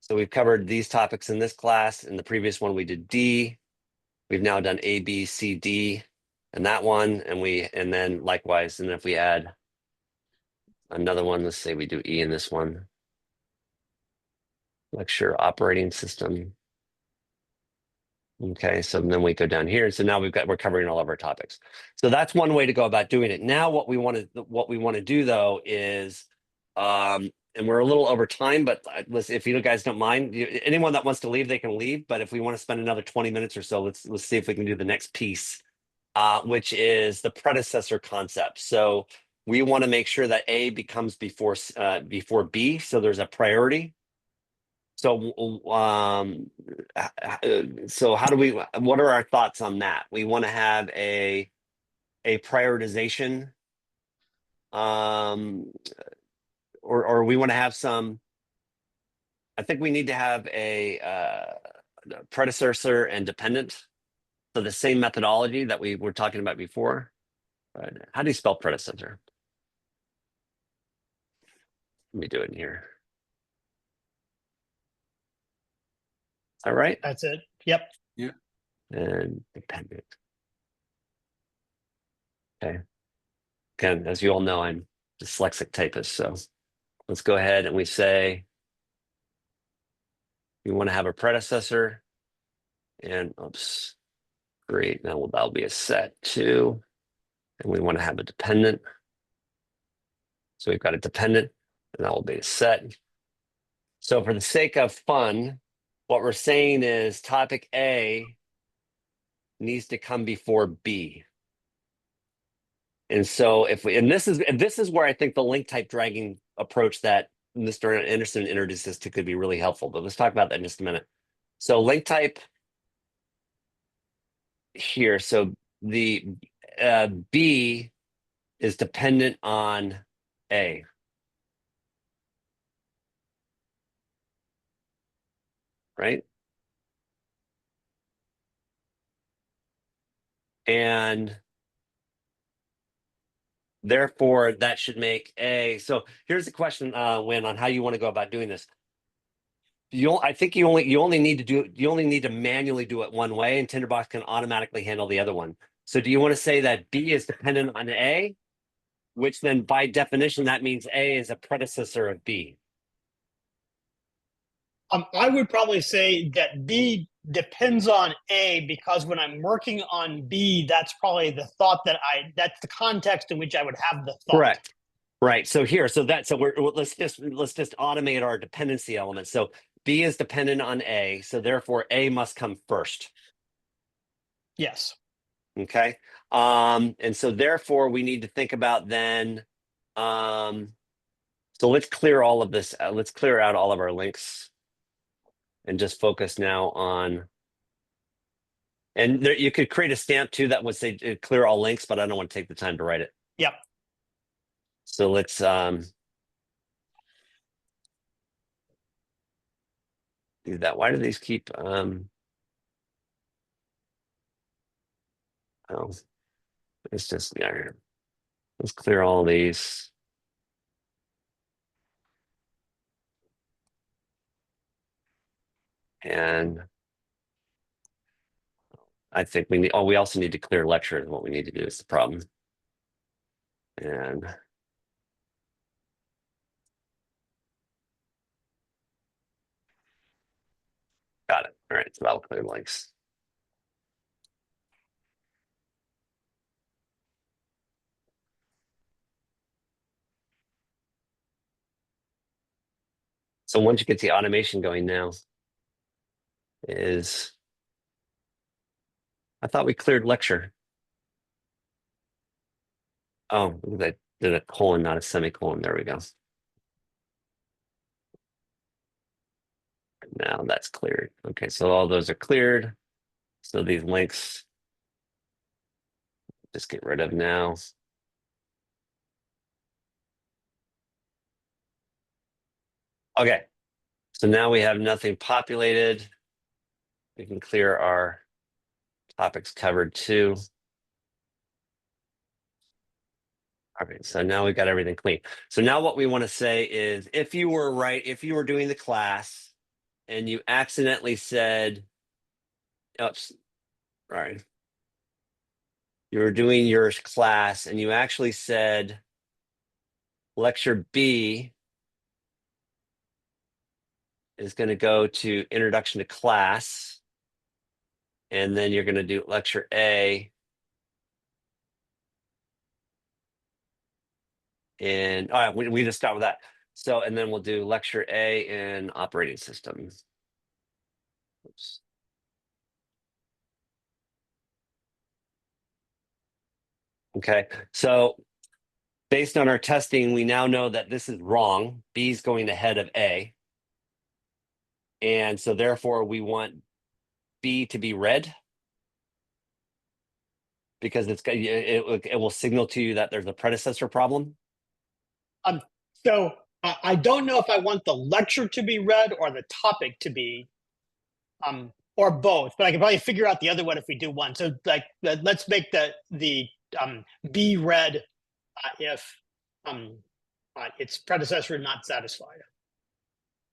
So we've covered these topics in this class. In the previous one, we did D. We've now done A, B, C, D, and that one, and then likewise. And if we add another one, let's say we do E in this one. Lecture operating system. Okay, so then we go down here. So now we're covering all of our topics. So that's one way to go about doing it. Now what we want to do though is, and we're a little over time, but listen, if you guys don't mind, anyone that wants to leave, they can leave. But if we want to spend another 20 minutes or so, let's see if we can do the next piece, which is the predecessor concept. So we want to make sure that A becomes before B, so there's a priority. So, so how do we? What are our thoughts on that? We want to have a prioritization, or we want to have some. I think we need to have a predecessor and dependent. So the same methodology that we were talking about before. How do you spell predecessor? Let me do it in here. All right. That's it. Yep. And dependent. Okay. Again, as you all know, I'm dyslexic typist. So let's go ahead and we say we want to have a predecessor. And oops, great. Now that'll be a set too. And we want to have a dependent. So we've got a dependent, and that will be a set. So for the sake of fun, what we're saying is topic A needs to come before B. And so if we, and this is where I think the link type dragging approach that Mr. Anderson introduced us to could be really helpful. But let's talk about that in just a minute. So link type here. So the B is dependent on A. Right? And therefore, that should make A. So here's the question, Wynn, on how you want to go about doing this. I think you only need to manually do it one way, and Tinderbox can automatically handle the other one. So do you want to say that B is dependent on A, which then by definition that means A is a predecessor of B? I would probably say that B depends on A, because when I'm working on B, that's probably the thought that's the context in which I would have the thought. Correct. Right. So let's just automate our dependency element. So B is dependent on A, so therefore A must come first. Yes. Okay. And so therefore we need to think about then, so let's clear all of this. Let's clear out all of our links and just focus now on, and there, you could create a stamp too that would say clear all links, but I don't want to take the time to write it. Yep. So let's do that. Why do these keep oh, it's just there. Let's clear all these. And I think we also need to clear lecture, and what we need to do is the problem. And got it. All right, so that'll clear links. So once you get the automation going now, I thought we cleared lecture. Oh, that did a colon, not a semicolon. There we go. Now that's cleared. Okay, so all those are cleared. So these links, just get rid of now. Okay, so now we have nothing populated. We can clear our topics covered too. All right, so now we've got everything clean. So now what we want to say is, if you were doing the class and you accidentally said, oops, all right. You were doing your class and you actually said lecture B is going to go to introduction to class. And then you're going to do lecture A. And all right, we just start with that. So, and then we'll do lecture A in operating systems. Oops. Okay, so based on our testing, we now know that this is wrong. B is going ahead of A. And so therefore we want B to be red because it will signal to you that there's a predecessor problem. So I don't know if I want the lecture to be red or the topic to be, or both, but I can probably figure out the other one if we do one. So like, let's make the B red if its predecessor not satisfied.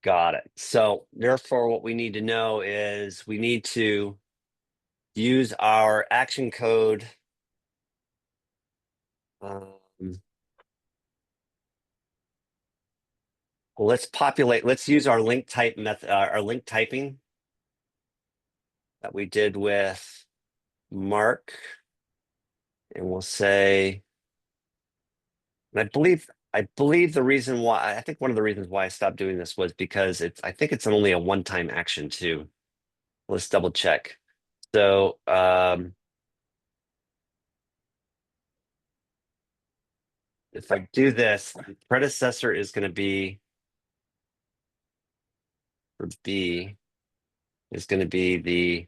Got it. So therefore what we need to know is we need to use our action code. Let's use our link type method, our link typing that we did with Mark. And we'll say, and I believe the reason why, I think one of the reasons why I stopped doing this was because I think it's only a one-time action too. Let's double check. So, if I do this, the predecessor is going to be, for B, is going to be the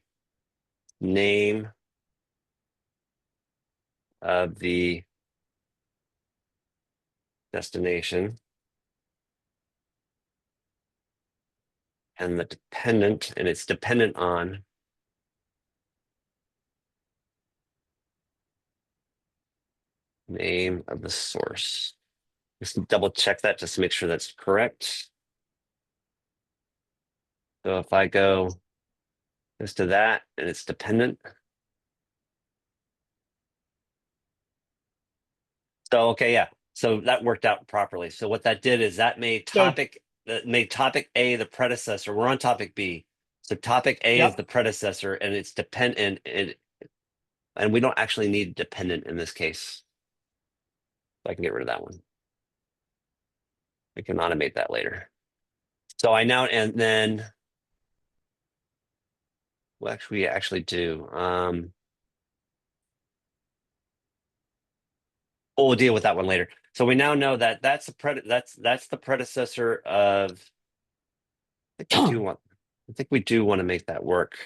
name of the destination and the dependent, and it's dependent on name of the source. Just double check that just to make sure that's correct. So if I go just to that and it's dependent. So, okay, yeah. So that worked out properly. So what that did is that made topic A the predecessor. We're on topic B. So topic A is the predecessor and it's dependent. And we don't actually need dependent in this case. So I can get rid of that one. I can automate that later. So I now, and then, well, actually, we actually do. We'll deal with that one later. So we now know that that's the predecessor of. I think we do want to make that work.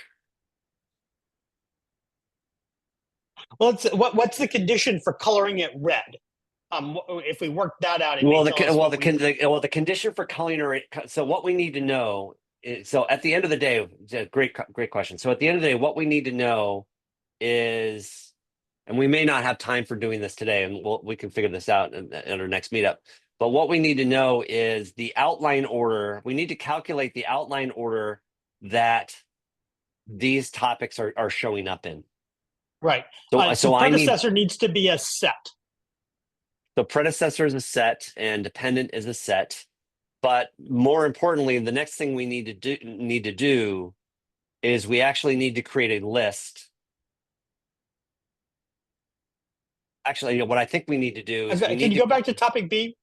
Well, what's the condition for coloring it red? If we work that out, the condition for coloring it. So what we need to know is, so at the end of the day, great question. So at the end of the day, what we need to know is, and we may not have time for doing this today, and we can figure this out in our next meetup. But what we need to know is the outline order. We need to calculate the outline order that these topics are showing up in. Right. So predecessor needs to be a set. The predecessor is a set and dependent is a set. But more importantly, the next thing we need to do is we actually need to create a list. Actually, what I think we need to do is can you go back to topic B?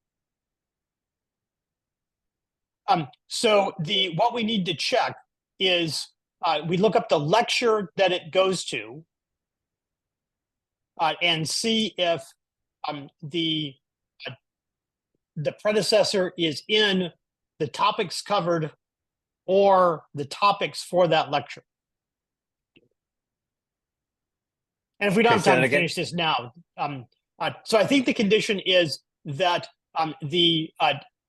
So what we need to check is we look up the lecture that it goes to and see if the predecessor is in the topics covered or the topics for that lecture. And if we don't have time to finish this now, so I think the condition is that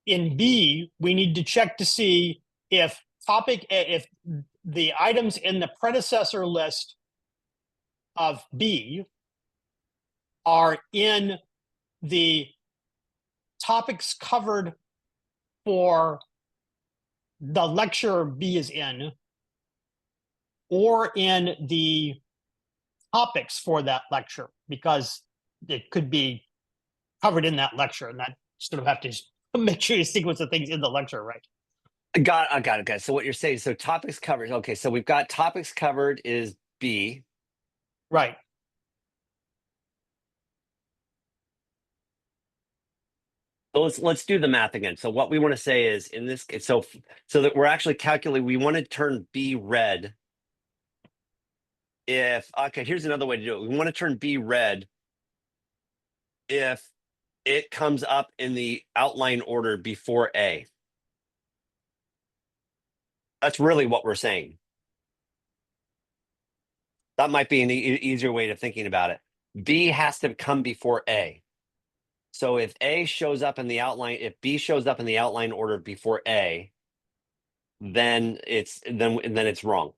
in B, we need to check to see if the items in the predecessor list of B are in the topics covered for the lecture B is in, or in the topics for that lecture, because it could be covered in that lecture, and that sort of have to make sure you sequence the things in the lecture, right? I got it, guys. So what you're saying, so topics covered. Okay, so we've got topics covered is B. Right. So let's do the math again. So what we want to say is in this case, so that we're actually calculating, we want to turn B red. Okay, here's another way to do it. We want to turn B red if it comes up in the outline order before A. That's really what we're saying. That might be an easier way of thinking about it. B has to come before A. So if A shows up in the outline, if B shows up in the outline order before A, then it's wrong.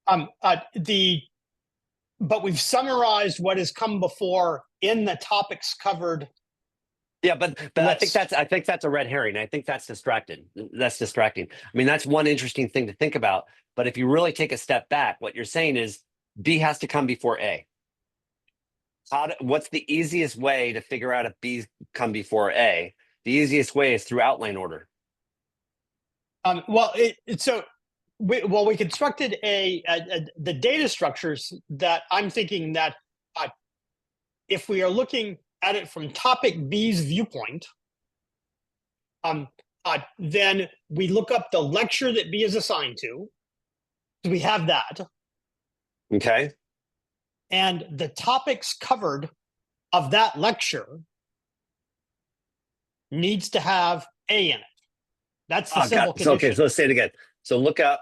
But we've summarized what has come before in the topics covered. Yeah, but I think list. that's a red herring. I think that's distracting. That's distracting. I mean, that's one interesting thing to think about. But if you really take a step back, what you're saying is B has to come before A. What's the easiest way to figure out if B's come before A? The easiest way is through outline order. We constructed the data structures that I'm thinking that if we are looking at it from topic B's viewpoint, then we look up the lecture that B is assigned to. So we have that. Okay. And the topics covered of that lecture needs to have A in it. That's the simple condition. Okay, so let's say it again. So look up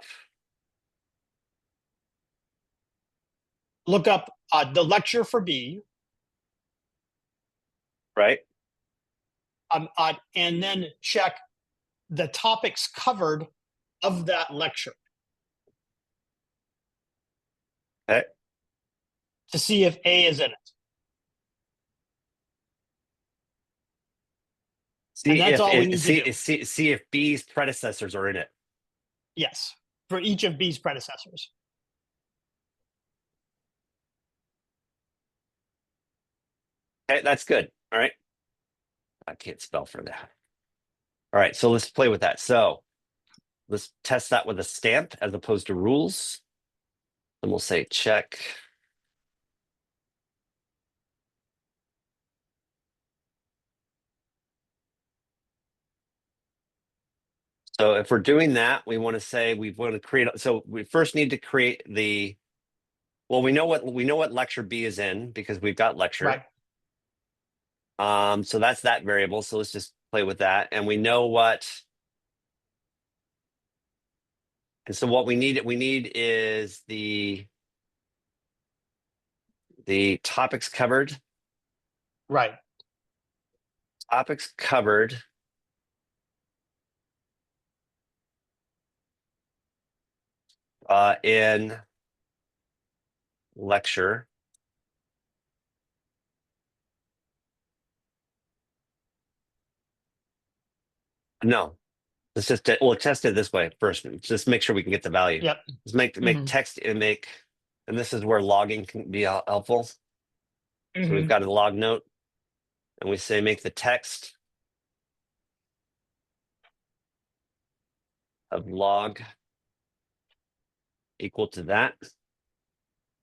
the lecture for B. Right. And then check the topics covered of that lecture. Okay. To see if A is in it. See that's all we need to do. See if B's predecessors are in it. Yes, for each of B's predecessors. Okay, that's good. All right. I can't spell for that. All right, so let's play with that. So let's test that with a stamp as opposed to rules. And we'll say check. So if we're doing that, we want to say we want to create. So we first need to create the. Well, we know what lecture B is in because we've got lecture. Right. So that's that variable. So let's just play with that, and we know what. And so what we need is the topics covered. Right. Topics covered. In lecture. No, let's just we'll test it this way first. Just make sure we can get the value. Yep. Let's make text and and this is where logging can be helpful. So we've got a log note, and we say make the text of log equal to that.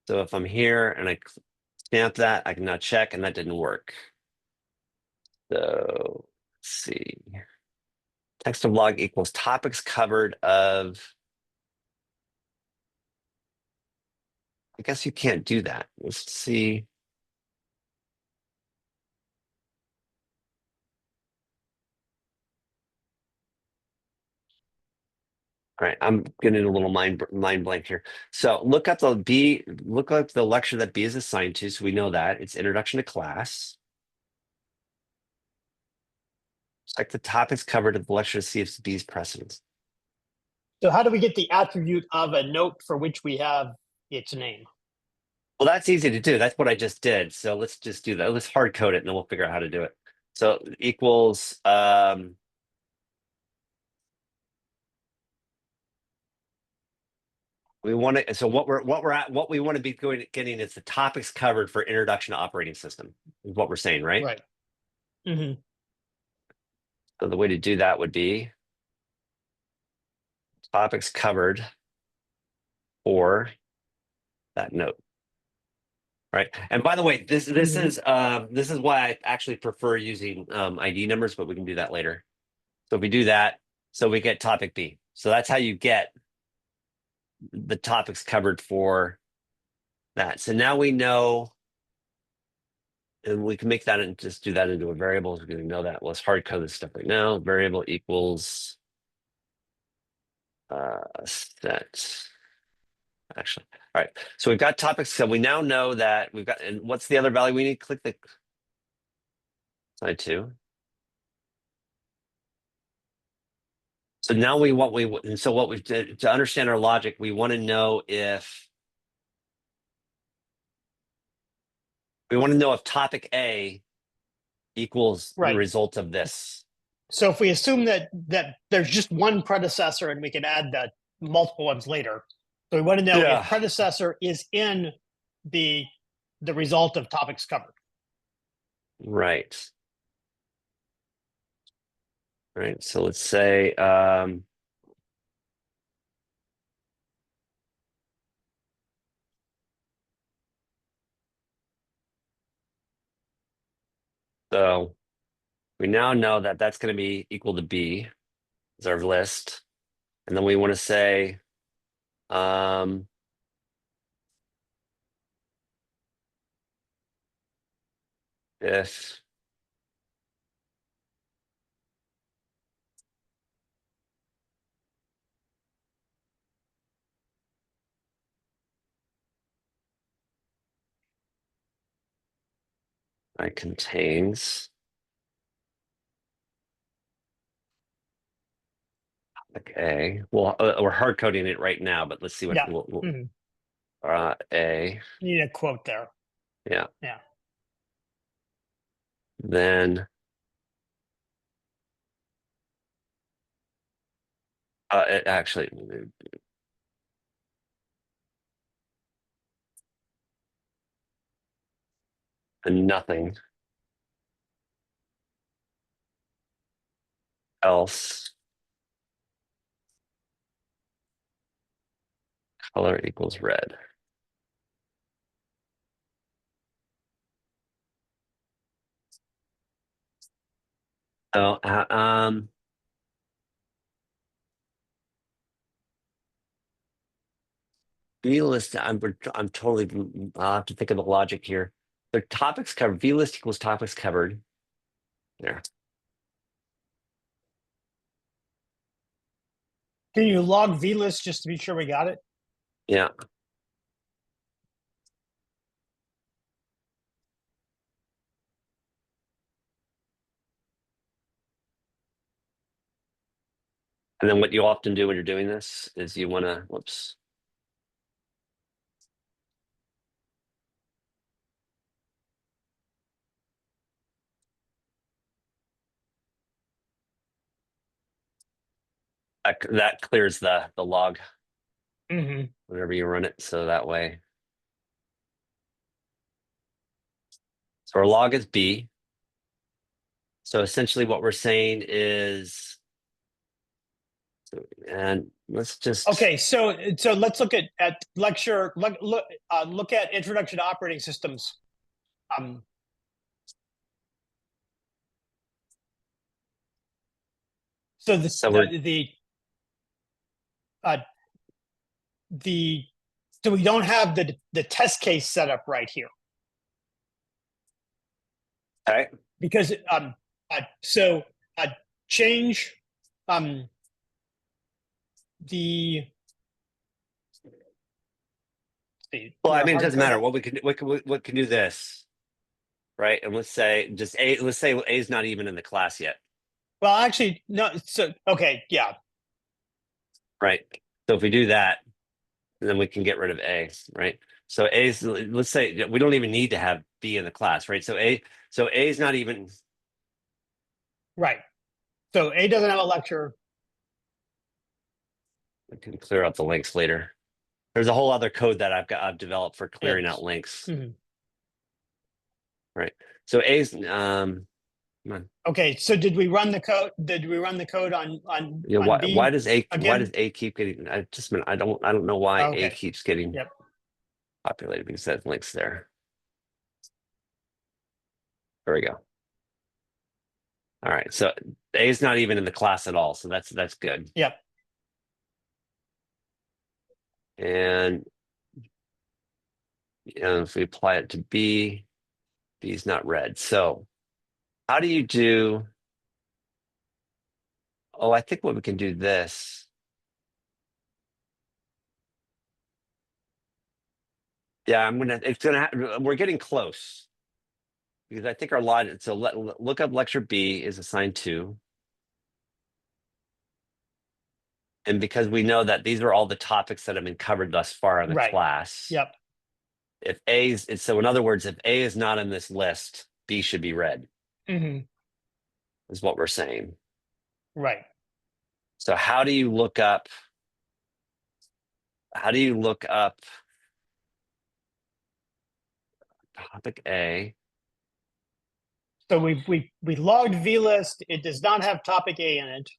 So if I'm here and I stamp that, I can now check, and that didn't work. So let's see. Text of log equals topics covered of. I guess you can't do that. Let's see. All right, I'm getting a little mind blank here. So look up the lecture that B is assigned to, so we know that it's introduction to class. Check the topics covered of the lecture to see if it's B's precedence. So how do we get the attribute of a note for which we have its name? Well, that's easy to do. That's what I just did. So let's just do that. Let's hard code it, and then we'll figure out how to do it. So equals we want to. So what we want to be getting is the topics covered for introduction to operating system. Is what we're saying, right? Right. Mm-hmm. So the way to do that would be topics covered for that note. Right. And by the way, this is why I actually prefer using ID numbers, but we can do that later. So if we do that, so we get topic B. So that's how you get the topics covered for that. So now we know, and we can make that and just do that into a variable. We're going to know that. Let's hard code this stuff right now. Variable equals set. Actually, all right. So we've got topics. So we now know that we've got, and what's the other value we need? Click the slide 2. So now and so what we did to understand our logic, we want to know if topic A equals the Right. result of this. So if we assume that there's just one predecessor and we can add the multiple ones later, so we want to know Yeah. if predecessor is in the result of topics covered. Right. Right. So let's say so we now know that that's going to be equal to B is our list. And then we want to say if it contains topic A. Well, we're hard coding it right now, but let's see what Yeah. A. You need a quote there. Yeah. Yeah. Then it actually nothing else color equals red. So view list, I'm totally, I'll have to think of the logic here. The topics covered, view list equals topics covered. There. Can you log vlist just to be sure we got it? Yeah. And then what you often do when you're doing this is you want to, whoops. That clears the log whenever you run it. So that way. So our log is B. So essentially what we're saying is, and let's just. Okay, so let's look at lecture, look at introduction to operating systems. So so we don't have the test case set up right here. Okay. Because change the well, I mean, it doesn't matter. What can do this, right? And let's say just A. Let's say A is not even in the class yet. Well, actually, no. So okay, yeah. Right. So if we do that, then we can get rid of A, right? So A is, let's say we don't even need to have B in the class, right? So A is not even. Right. So A doesn't have a lecture. We can clear out the links later. There's a whole other code that I've developed for clearing out links. Right. So A's come on. Okay, so did we run the code? Did we run the code on Yeah, on B why does A again? keep getting? I don't know why Okay. A keeps getting Yep. populated because that link's there. There we go. All right, so A is not even in the class at all, so that's good. Yep. And if we apply it to B, B is not red. So how do you do? Oh, I think what we can do this. Yeah, we're getting close. Because I think our logic, so look up lecture B is assigned 2. And because we know that these are all the topics that have been covered thus far in the Right. class. Yep. If so in other words, if A is not in this list, B should be read, Hmm. is what we're saying. Right. So how do you look up topic A? So we logged vlist. It does not have topic A in it.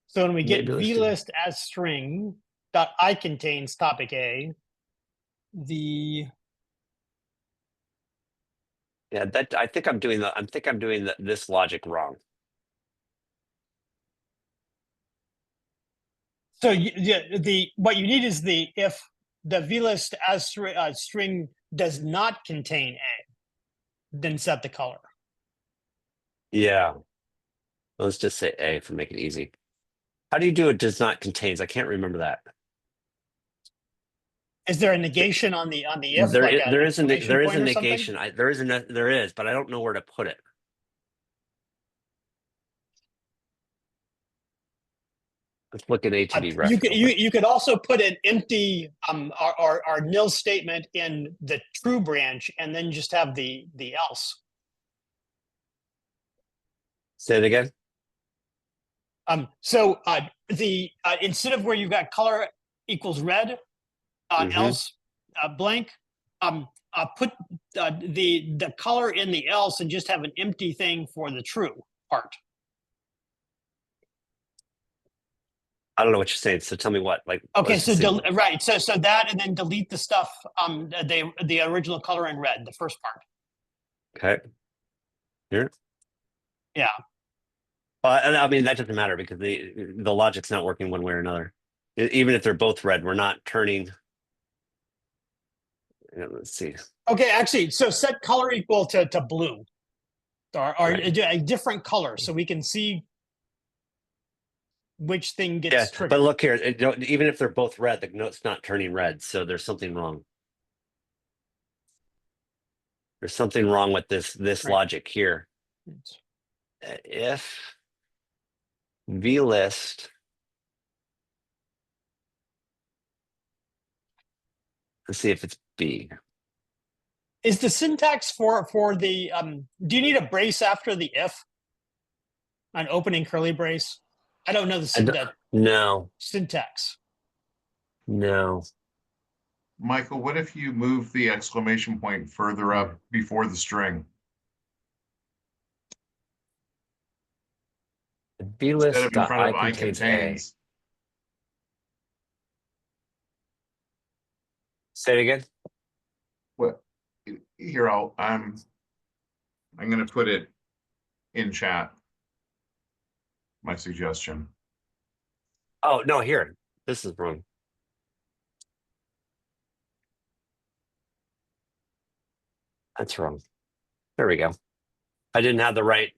So when we get Maybe let's do- vlist as string dot I contains topic A, Yeah, that I think I'm doing this logic wrong. so what you need is if the vlist as string does not contain A, then set the color. Yeah. Let's just say A for make it easy. How do you do it does not contains? I can't remember that. Is there a negation on the if? There like is, an there is a exclamation there is point a or something? negation. There is, but I don't know where to put it. Let's look at A2B ref. You could also put an empty or nil statement in the true branch and then just have the else. Say it again. So instead of where you've got color equals red, Mhm. else blank, put the color in the else and just have an empty thing for the true part. I don't know what you're saying. So tell me what. Like, Okay, let's so just see. right, so that and then delete the stuff, the original color in red, the first part. Okay. Here. Yeah. And I mean that doesn't matter because the logic's not working one way or another. Even if they're both red, we're not turning. Let's see. Okay, actually, so set color equal to blue, or Right. a different color, so we can see which thing gets Yeah, triggered. but look here. Even if they're both red, the note's not turning red. So there's something wrong. There's something wrong with this Right. logic here. If vlist let's see if it's B. Is the syntax for the do you need a brace after the if? An opening curly brace? I don't know the No, syntax. no. Michael, what if you move the exclamation point further up before the string? Instead of in front of I contains. Say it again. What? Here, I'm going to put it in chat. My suggestion. Oh no, here. This is wrong. That's wrong. There we go. I didn't have the right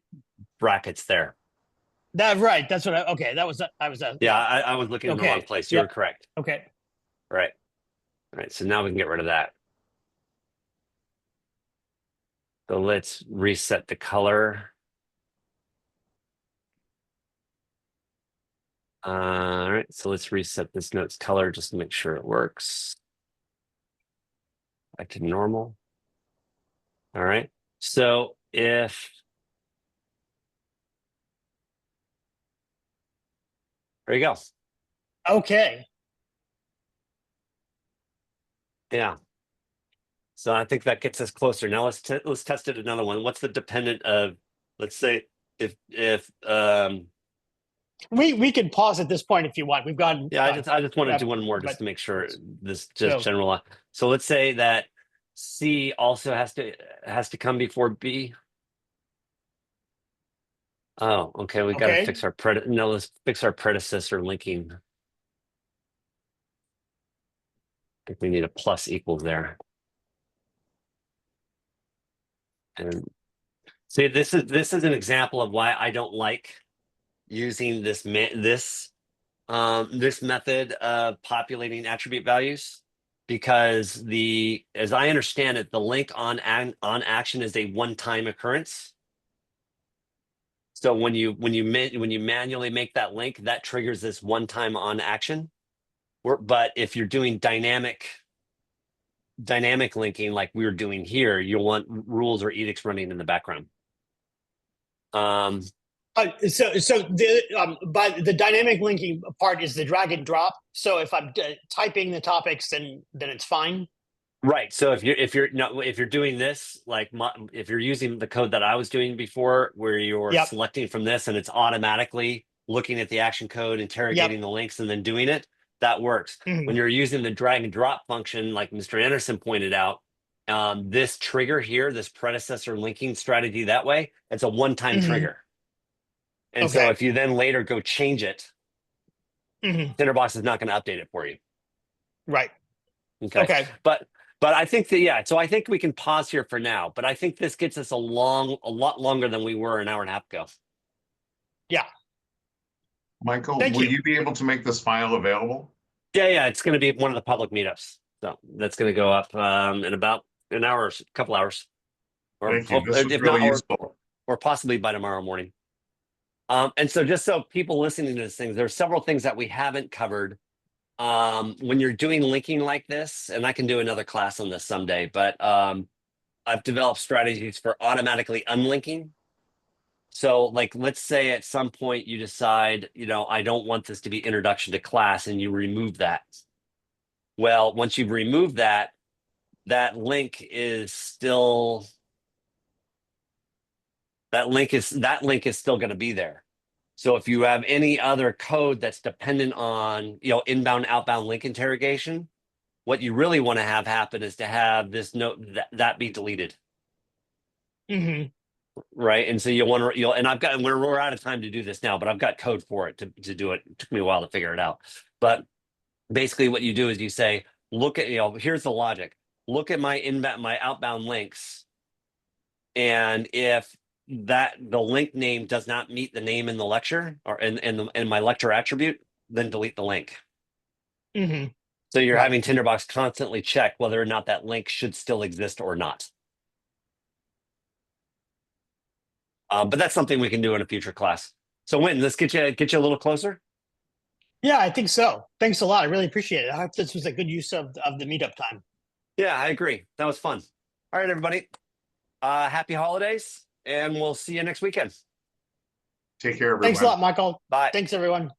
brackets there. Right. That's what okay. That was Yeah, I was looking in the wrong place. You were correct. Okay. Right. All right. So now we can get rid of that. So let's reset the color. All right. So let's reset this note's color just to make sure it works. Back to normal. All right. So if there you go. Okay. Yeah. So I think that gets us closer. Now let's test it another one. What's the dependent of? Let's say if we can pause at this point if you want. We've gotten I just want to do one more just to make sure this just general. So let's say that C also has to come before B. Oh, okay. We got to fix our let's fix our predecessor linking. I think we need a plus equals there. And see, this is an example of why I don't like using this method of populating attribute values. because as I understand it, the link on action is a one-time occurrence. So when you manually make that link, that triggers this one-time on action. But if you're doing dynamic linking like we were doing here, you'll want rules or edicts running in the background. So but the dynamic linking part is the drag and drop. So if I'm typing the topics, then it's fine. Right. So if you're doing this, like if you're using the code that I was doing before, where you're Yep. selecting from this and it's automatically looking at the action code, interrogating the links, and then doing it, that works. Mhm. When you're using the drag and drop function, like Mr. Anderson pointed out, this trigger here, this predecessor linking strategy that way, it's a one-time Mhm. trigger. And so Okay. if you then later go change it, Mhm. Tinderbox is not going to update it for you. Right. Okay. Okay. But I think that, so I think we can pause here for now, but I think this gets us a lot longer than we were an hour and a half ago. Yeah. Michael, Thank will you. you be able to make this file available? Yeah, it's going to be one of the public meetups. So that's going to go up in about an hour, a couple hours. Or Thank you. This was if really not, useful. or possibly by tomorrow morning. And so just so people listening to this thing, there's several things that we haven't covered. When you're doing linking like this, and I can do another class on this someday, but I've developed strategies for automatically unlinking. So like, let's say at some point you decide, I don't want this to be introduction to class, and you remove that. Well, once you've removed that link is still, that link is still going to be there. So if you have any other code that's dependent on, inbound, outbound link interrogation, what you really want to have happen is to have this note that be deleted. Mhm. Right. And so and I've got, we're out of time to do this now, but I've got code for it to do it. It took me a while to figure it out. But basically what you do is you say, look at, here's the logic. Look at my outbound links. And if the link name does not meet the name in the lecture or in my lecture attribute, then delete the link. Mhm. So you're Right. having Tinderbox constantly check whether or not that link should still exist or not. But that's something we can do in a future class. So Wynn, let's get you a little closer. Yeah, I think so. Thanks a lot. I really appreciate it. I hope this was a good use of the meetup time. Yeah, I agree. That was fun. All right, everybody. Happy holidays, and we'll see you next weekend. Take care, everyone. Thanks a lot, Michael. Bye. Thanks, everyone.